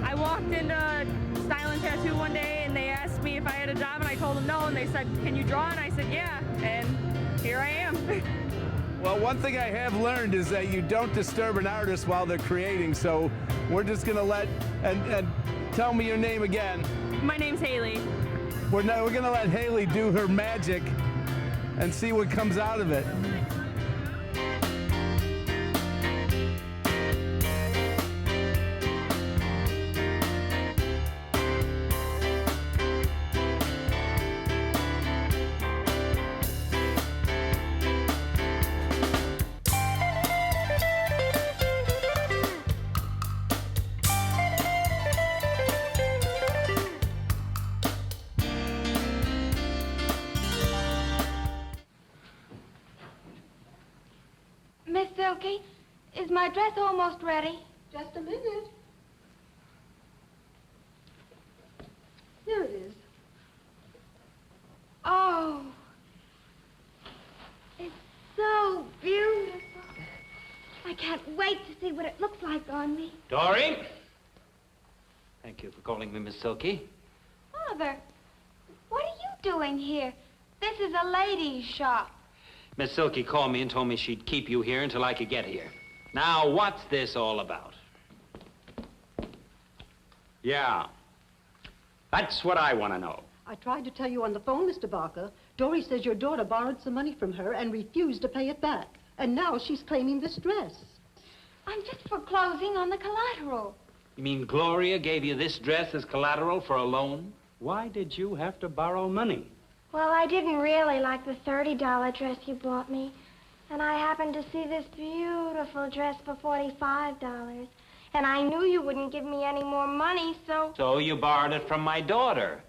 I walked into Style and Tattoo one day and they asked me if I had a job and I told them no, and they said, "Can you draw?" And I said, "Yeah," and here I am. Well, one thing I have learned is that you don't disturb an artist while they're creating, so we're just gonna let, and tell me your name again. My name's Haley. We're gonna let Haley do her magic and see what comes out of it. Miss Silky, is my dress almost ready? Just a minute. Here it is. Oh, it's so beautiful. I can't wait to see what it looks like on me. Dory? Thank you for calling me Miss Silky. Father, what are you doing here? This is a ladies' shop. Miss Silky called me and told me she'd keep you here until I could get here. Now, what's this all about? Yeah. That's what I want to know. I tried to tell you on the phone, Mr. Barker. Dory says your daughter borrowed some money from her and refused to pay it back. And now she's claiming this dress. I'm just foreclosing on the collateral. You mean Gloria gave you this dress as collateral for a loan? Why did you have to borrow money? Well, I didn't really like the $30 dress you bought me. And I happened to see this beautiful dress for $45. And I knew you wouldn't give me any more money, so... So you borrowed it from my daughter.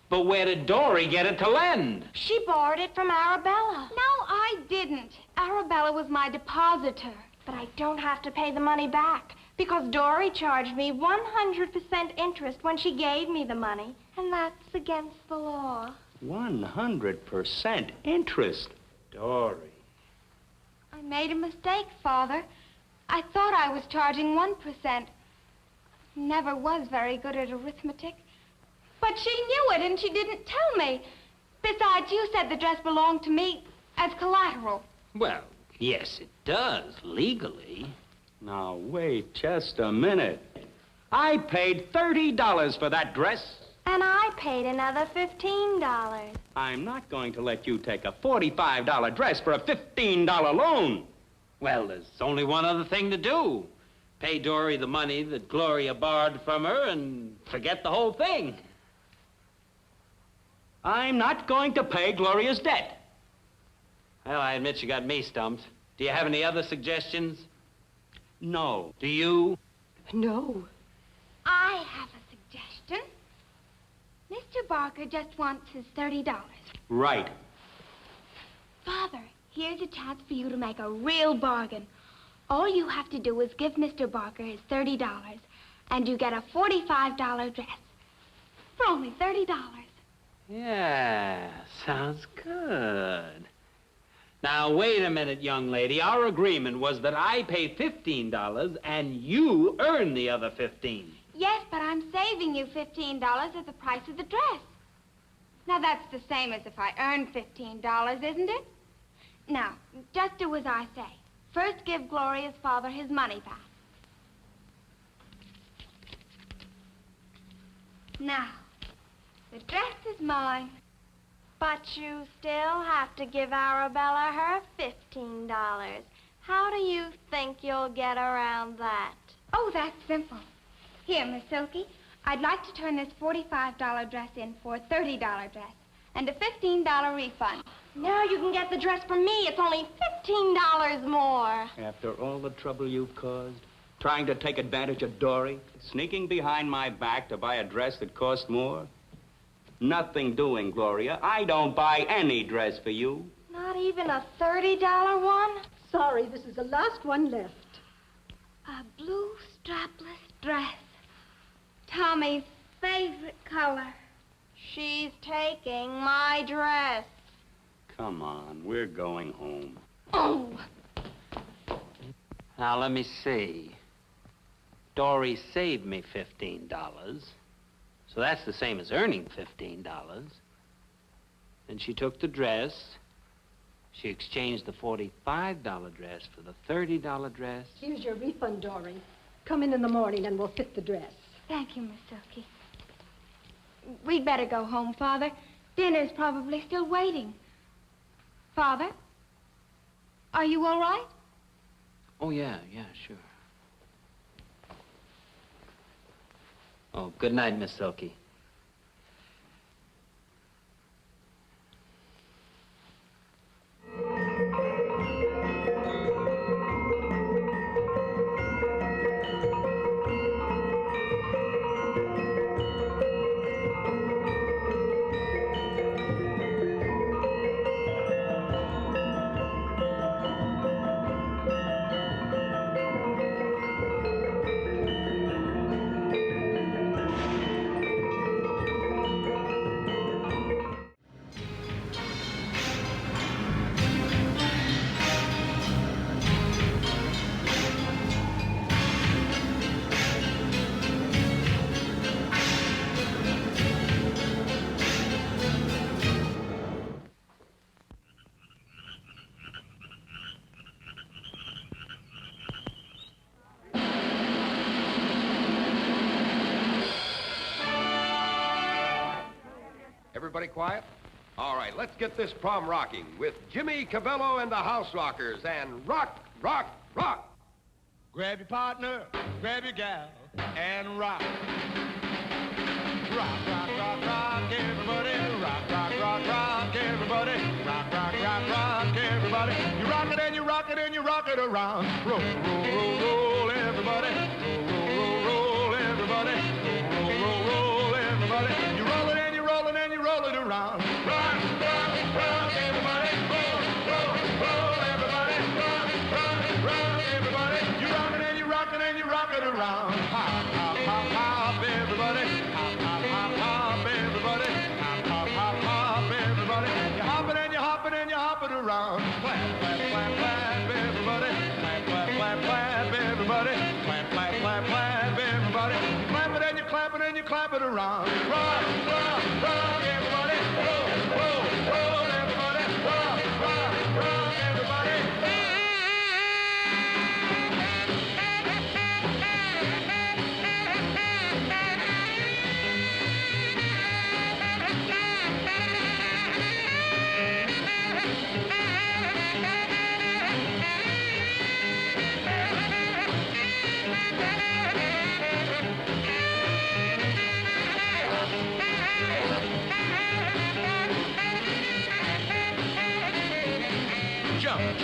But where did Dory get it to lend? She borrowed it from Arabella. No, I didn't. Arabella was my depositor. But I don't have to pay the money back because Dory charged me 100% interest when she gave me the money. And that's against the law. 100% interest. Dory. I made a mistake, Father. I thought I was charging 1%. Never was very good at arithmetic. But she knew it and she didn't tell me. Besides, you said the dress belonged to me as collateral. Well, yes, it does, legally. Now, wait just a minute. I paid $30 for that dress. And I paid another $15. I'm not going to let you take a $45 dress for a $15 loan. Well, there's only one other thing to do. Pay Dory the money that Gloria borrowed from her and forget the whole thing. I'm not going to pay Gloria's debt. Well, I admit you got me stumped. Do you have any other suggestions? No. Do you? No. I have a suggestion. Mr. Barker just wants his $30. Right. Father, here's a chance for you to make a real bargain. All you have to do is give Mr. Barker his $30, and you get a $45 dress for only $30. Yeah, sounds good. Now, wait a minute, young lady. Our agreement was that I pay $15 and you earn the other $15. Yes, but I'm saving you $15 as the price of the dress. Now, that's the same as if I earned $15, isn't it? Now, just do as I say. First, give Gloria's father his money back. Now, the dress is mine. But you still have to give Arabella her $15. How do you think you'll get around that? Oh, that's simple. Here, Miss Silky, I'd like to turn this $45 dress in for a $30 dress and a $15 refund. Now you can get the dress from me. It's only $15 more. After all the trouble you've caused, trying to take advantage of Dory, sneaking behind my back to buy a dress that cost more. Nothing doing, Gloria. I don't buy any dress for you. Not even a $30 one? Sorry, this is the last one left. A blue strapless dress. Tommy's favorite color. She's taking my dress. Come on, we're going home. Oh! Now, let me see. Dory saved me $15. So that's the same as earning $15. Then she took the dress. She exchanged the $45 dress for the $30 dress. Here's your refund, Dory. Come in the morning and we'll fit the dress. Thank you, Miss Silky. We'd better go home, Father. Dinner's probably still waiting. Father? Are you all right? Oh, yeah, sure. Oh, good night, Miss Silky. everybody quiet? All right, let's get this prom rocking with Jimmy Cabello and the House Rockers and rock, rock, rock. Grab your partner, grab your gal, and rock. Rock, rock, rock, rock, everybody. Rock, rock, rock, rock, everybody. Rock, rock, rock, rock, everybody. You rock it and you rock it and you rock it around. Roll, roll, roll, roll, everybody. Roll, roll, roll, roll, everybody. Roll, roll, roll, roll, everybody. You roll it and you roll it and you roll it around. Rock, rock, rock, everybody. Roll, roll, roll, everybody. Rock, rock, rock, everybody. You rock it and you rock it and you rock it around. Hop, hop, hop, hop, everybody. Hop, hop, hop, hop, everybody. Hop, hop, hop, hop, everybody. You hop it and you hop it and you hop it around. Clap, clap, clap, clap, everybody. Clap, clap, clap, clap, everybody. Clap, clap, clap, clap, everybody. You clap it and you clap it and you clap it around. Rock, rock, rock, everybody. Roll, roll, roll, everybody. Rock, rock, rock, everybody.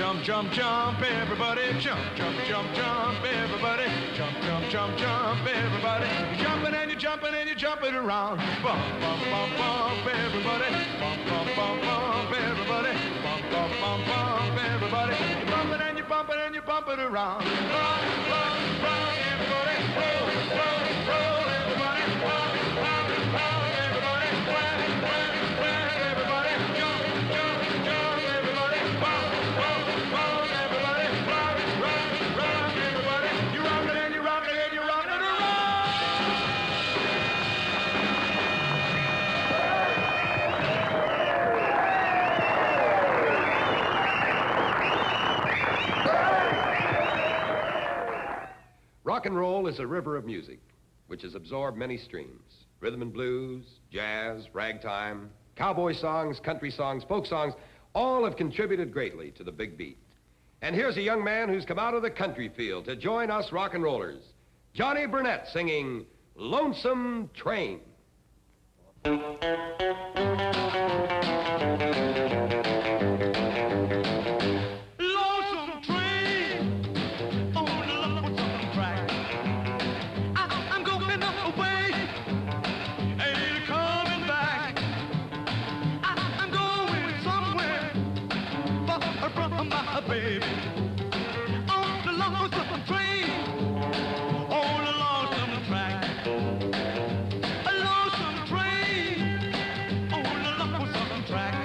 Jump, jump, jump, everybody. Jump, jump, jump, jump, everybody. Jump, jump, jump, jump, everybody. You're jumping and you're jumping and you're jumping around. Bump, bump, bump, bump, everybody. Bump, bump, bump, bump, everybody. Bump, bump, bump, bump, everybody. You're bumping and you're bumping and you're bumping around. Rock, rock, rock, everybody. Roll, roll, roll, everybody. Rock, rock, rock, everybody. Clap, clap, clap, everybody. Jump, jump, jump, everybody. Bump, bump, bump, everybody. Rock, rock, rock, everybody. You rock it and you rock it and you rock it around. Rock and roll is a river of music, which has absorbed many streams. Rhythm and blues, jazz, ragtime, cowboy songs, country songs, folk songs, all have contributed greatly to the big beat. And here's a young man who's come out of the country field to join us rock and rollers. Johnny Burnett singing Lonesome Train. Lonesome train on the lonesome track. I'm going away, ain't coming back. I'm going somewhere far from my baby. On the lonesome train, on the lonesome track. A lonesome train on the lonesome track.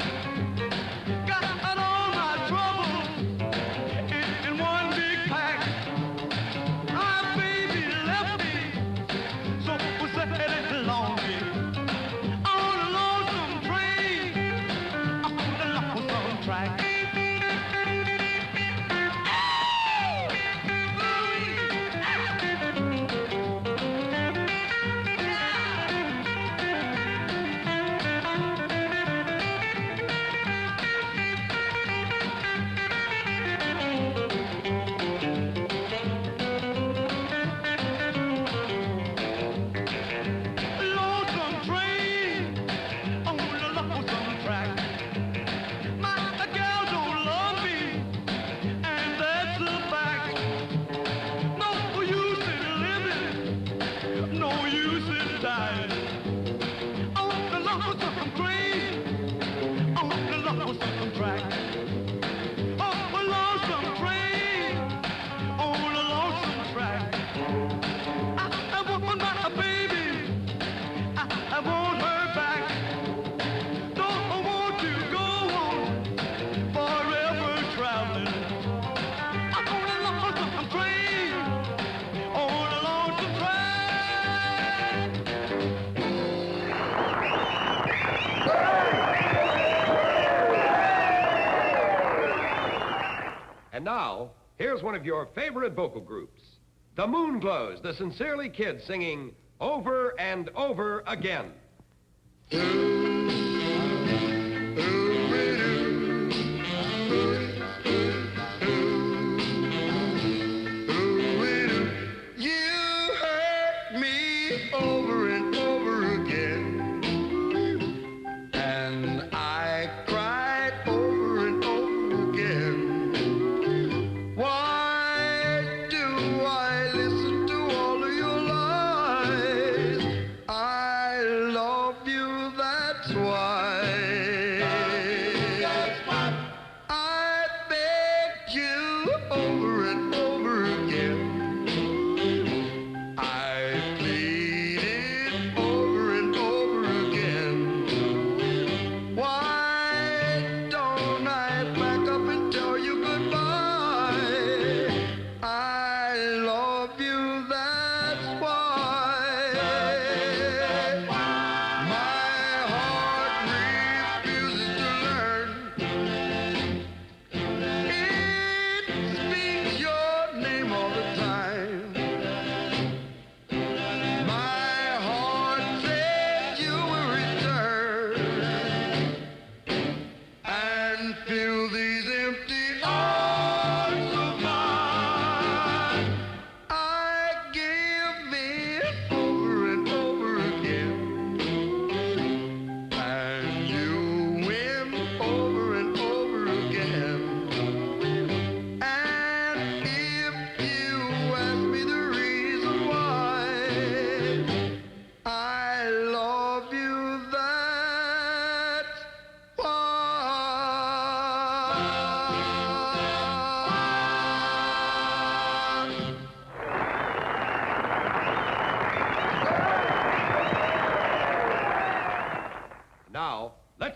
Got all my troubles in one big pack. My baby left me, so sad and lonely. On the lonesome train, on the lonesome track. Lonesome train on the lonesome track. My gal don't love me, and that's a fact. No use in living, no use in dying. On the lonesome train, on the lonesome track. Oh, a lonesome train, on the lonesome track. I want my baby, I want her back. Don't want to go on forever traveling. On the lonesome train, on the lonesome And now, here's one of your favorite vocal groups, the Moonglows, the Sincerely Kids singing Over and Over Again. train.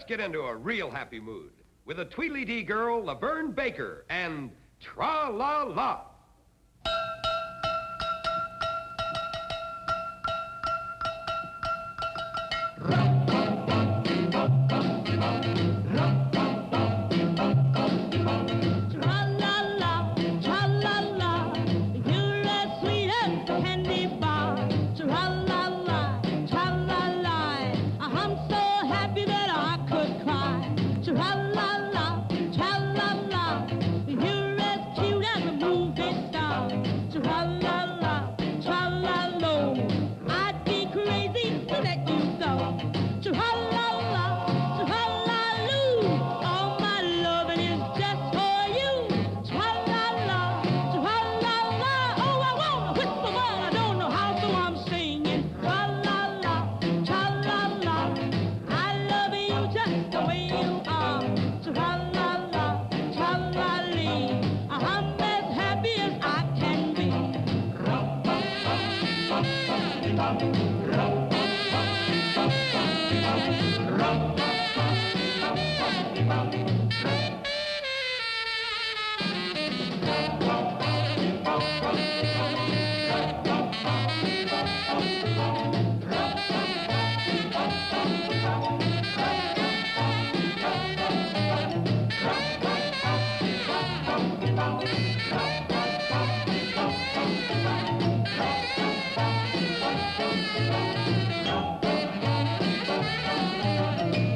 let's get into a real happy mood with a Tweedledee girl, Laverne Baker, and Tra-La-La. Tra-la-la, tra-la-la, you're as sweet as a candy bar. Tra-la-la, tra-la-la, I'm so happy that I could cry. Tra-la-la, tra-la-la, you're as cute as a movie star. Tra-la-la, tra-la-la, I'd be crazy to let you go. Tra-la-la, tra-la-loo, all my loving is just for you. Tra-la-la, tra-la-la, oh, I wanna whisper, but I don't know how, so I'm singing. Tra-la-la, tra-la-la, I love you just the way you are. Tra-la-la, tra-la-lee, I'm as happy as I can be.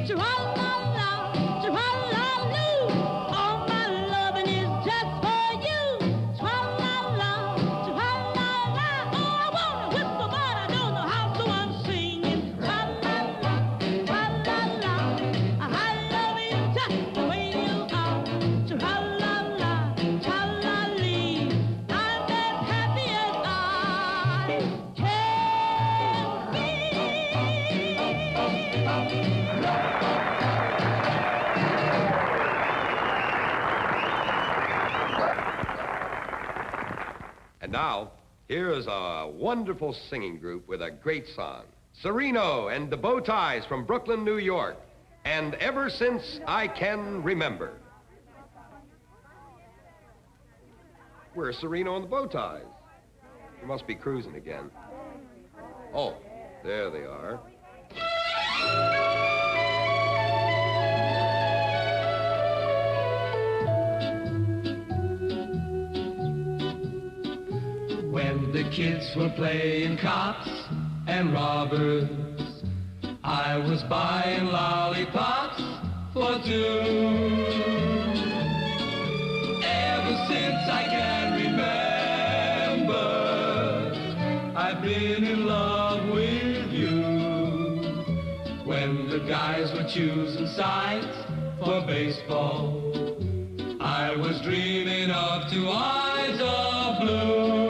Tra-la-la, tra-la-loo, all my loving is just for you. Tra-la-la, tra-la-la, oh, I wanna whisper, but I don't know how, so I'm singing. Tra-la-la, tra-la-la, I love you just the way you are. Tra-la-la, tra-la-lee, I'm as happy as I can be. And now, here is a wonderful singing group with a great song. Sereno and the Bow Ties from Brooklyn, New York. And Ever Since I Can Remember. Where's Sereno and the Bow Ties? You must be cruising again. Oh, there they are. When the kids were playing cops and robbers, I was buying lollipops for two. Ever since I can remember, I've been in love with you. When the guys were choosing sides for baseball, I was dreaming of two eyes of blue.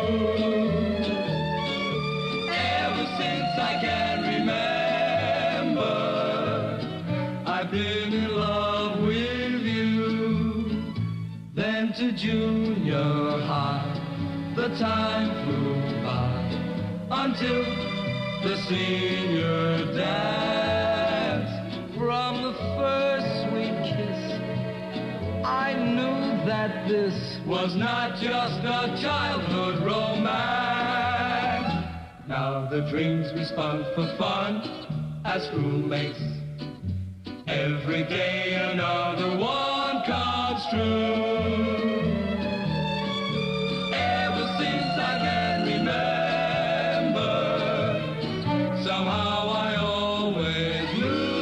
Ever since I can remember, I've been in love with you. Then to junior high, the time flew by until the senior dance. From the first sweet kiss, I knew that this was not just a childhood romance. Now the dreams we spun for fun as schoolmates, every day another one comes true. Ever since I can remember, somehow I always knew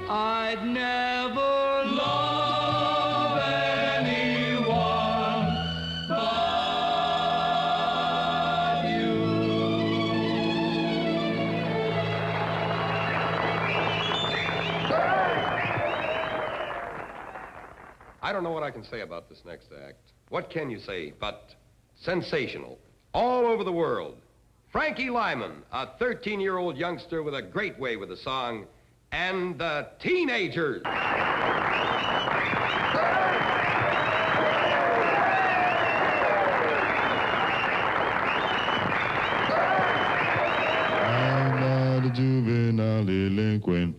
I'd never love anyone but you. I don't know what I can say about this next act. What can you say but sensational? All over the world. Frankie Lymon, a 13-year-old youngster with a great way with the song, and the Teenagers. I'm not a juvenile. juvenile delinquent.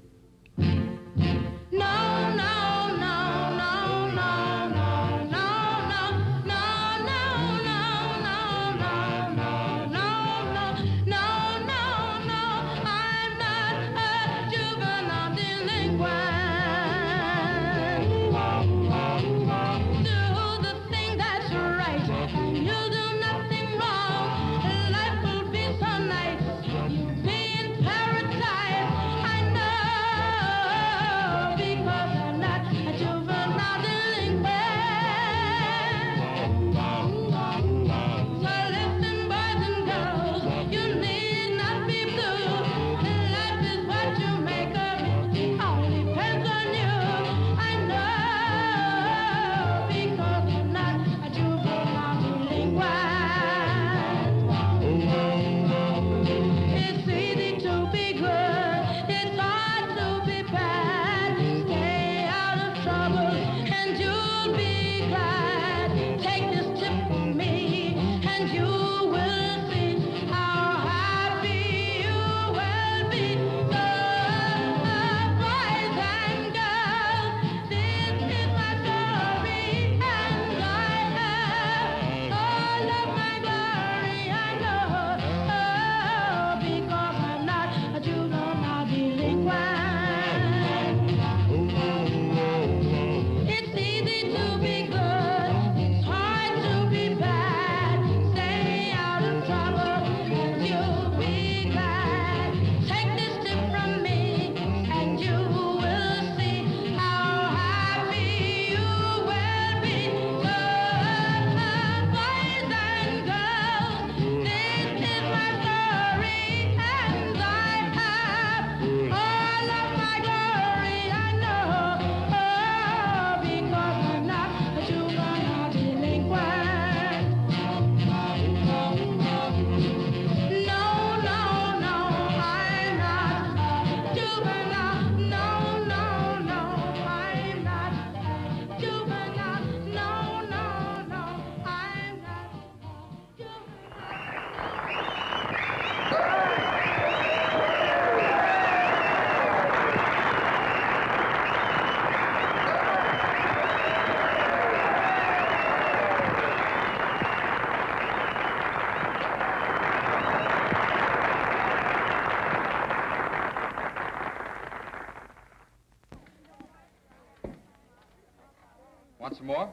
Want some more?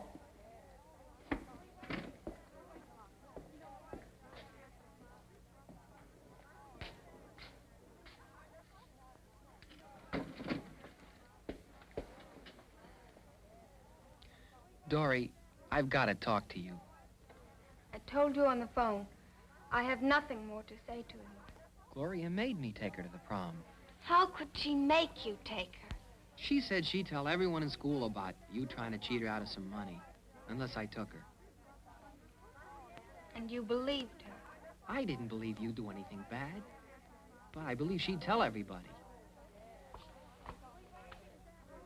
Dory, I've got to talk to you. I told you on the phone. I have nothing more to say to you. Gloria made me take her to the prom. How could she make you take her? She said she'd tell everyone in school about you trying to cheat her out of some money, unless I took her. And you believed her? I didn't believe you'd do anything bad, but I believe she'd tell everybody.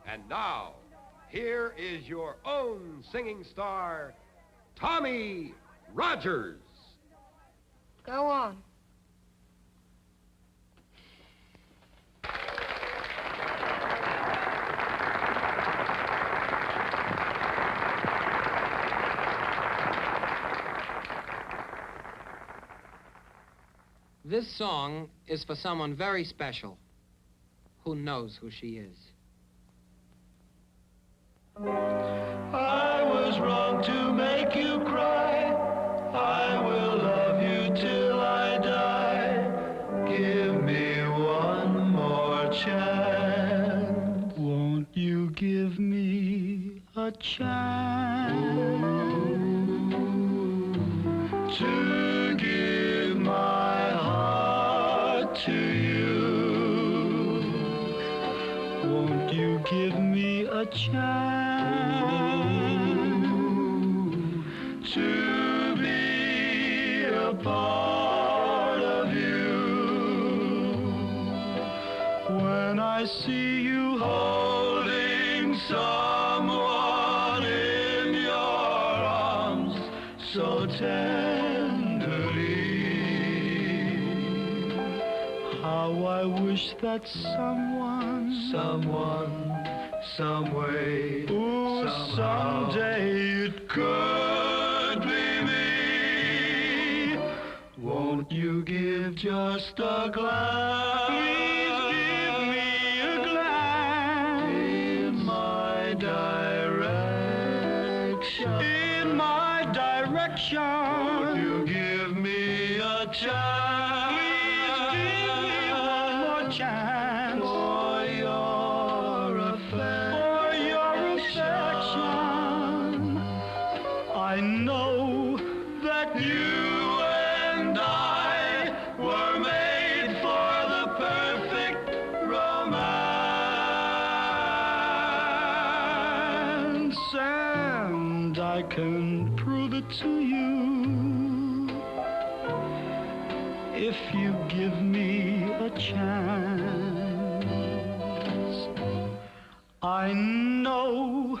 And now, here is your own singing star, Tommy Rogers. Go on. This song is for someone very special who knows who she is. I was wrong to make you cry. I will love you till I die. Give me one more chance. Won't you give me a chance to give my heart to you? Won't you give me a chance to be a part of you? When I see you holding someone in your arms so tenderly, How I wish that someone, some way, someday it could be me. Won't you give just a glance? Please give me a glance in my direction. In my direction. Won't you give me a chance? Please give me one more chance for your affection. For your affection. I know that you and I were made for the perfect romance, and I can prove it to you if you give me a chance. I know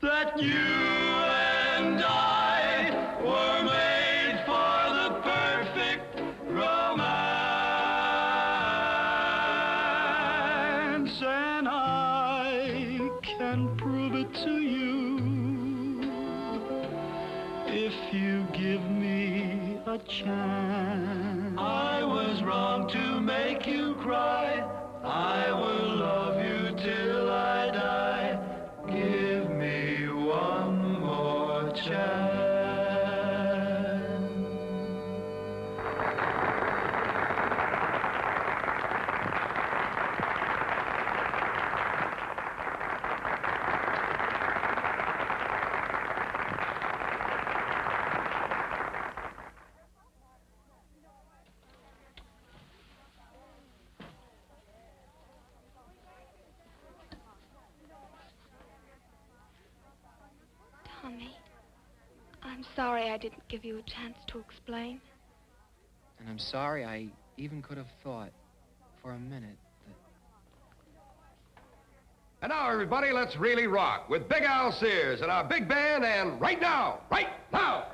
that you and I were made for the perfect romance, and I can prove it to you if you give me a chance. I was wrong to make you cry. I will love you till I die. Give me one more chance. Tommy, I'm sorry I didn't give you a chance to explain. And I'm sorry I even could have thought for a minute that... And now, everybody, let's really rock with Big Al Sears and our big band, and right now, right now!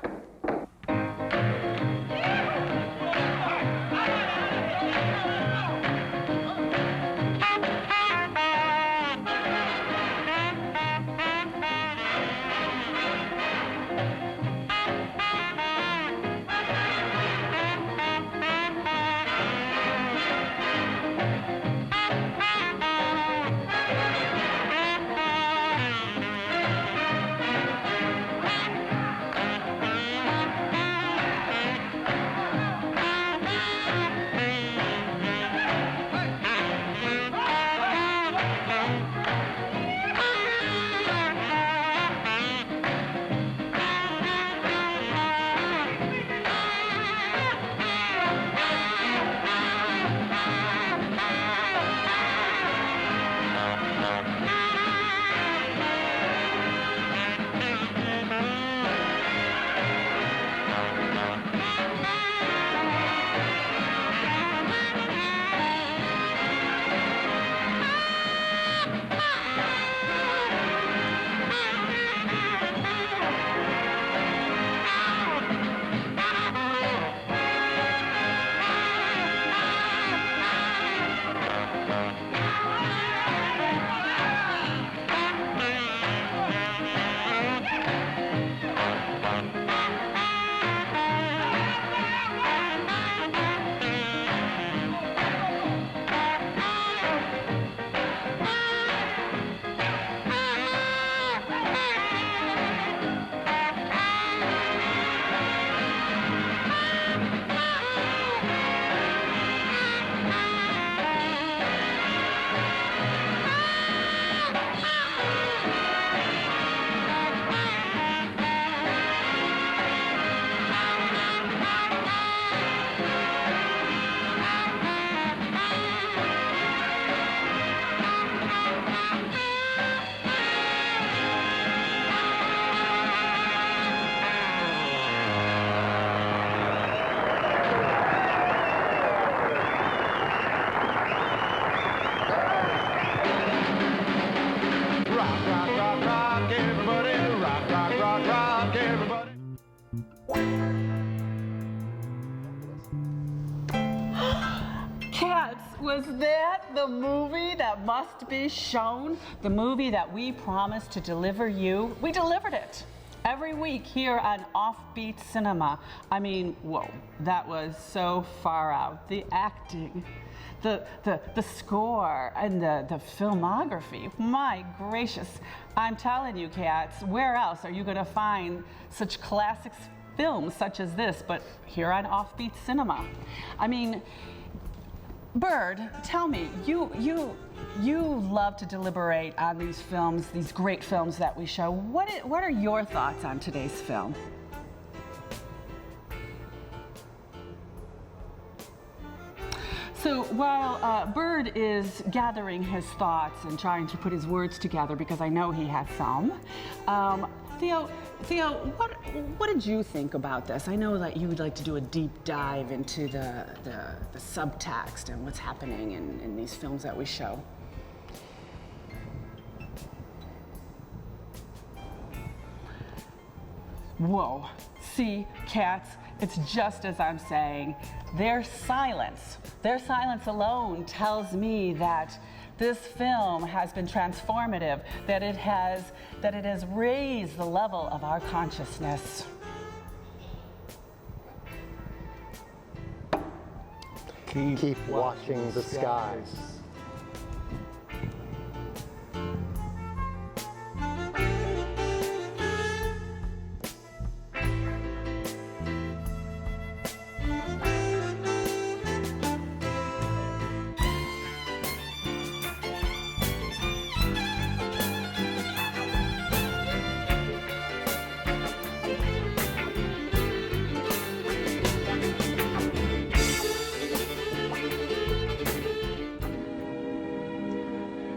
was that the movie that must be shown? The movie that we promised to deliver you? We delivered it. Every week here on Offbeat Cinema. I mean, whoa, that was so far out. The acting, the score, and the filmography. My gracious, I'm telling you, cats, where else are you gonna find such classic films such as this, but here on Offbeat Cinema? I mean, Bird, tell me, you love to deliberate on these films, these great films that we show. What are your thoughts on today's film? So while Bird is gathering his thoughts and trying to put his words together, because I know he has some, Theo, what did you think about this? I know that you would like to do a deep dive into the subtext and what's happening in these films that we show. Whoa, see, cats, it's just as I'm saying. Their silence alone tells me that this film has been transformative, that it has raised the level of our consciousness. Keep watching the skies.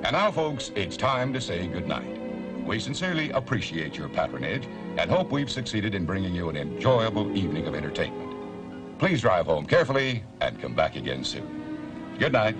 And now, folks, it's time to say goodnight. We sincerely appreciate your patronage and hope we've succeeded in bringing you an enjoyable evening of entertainment. Please drive home carefully and come back again soon. Good night.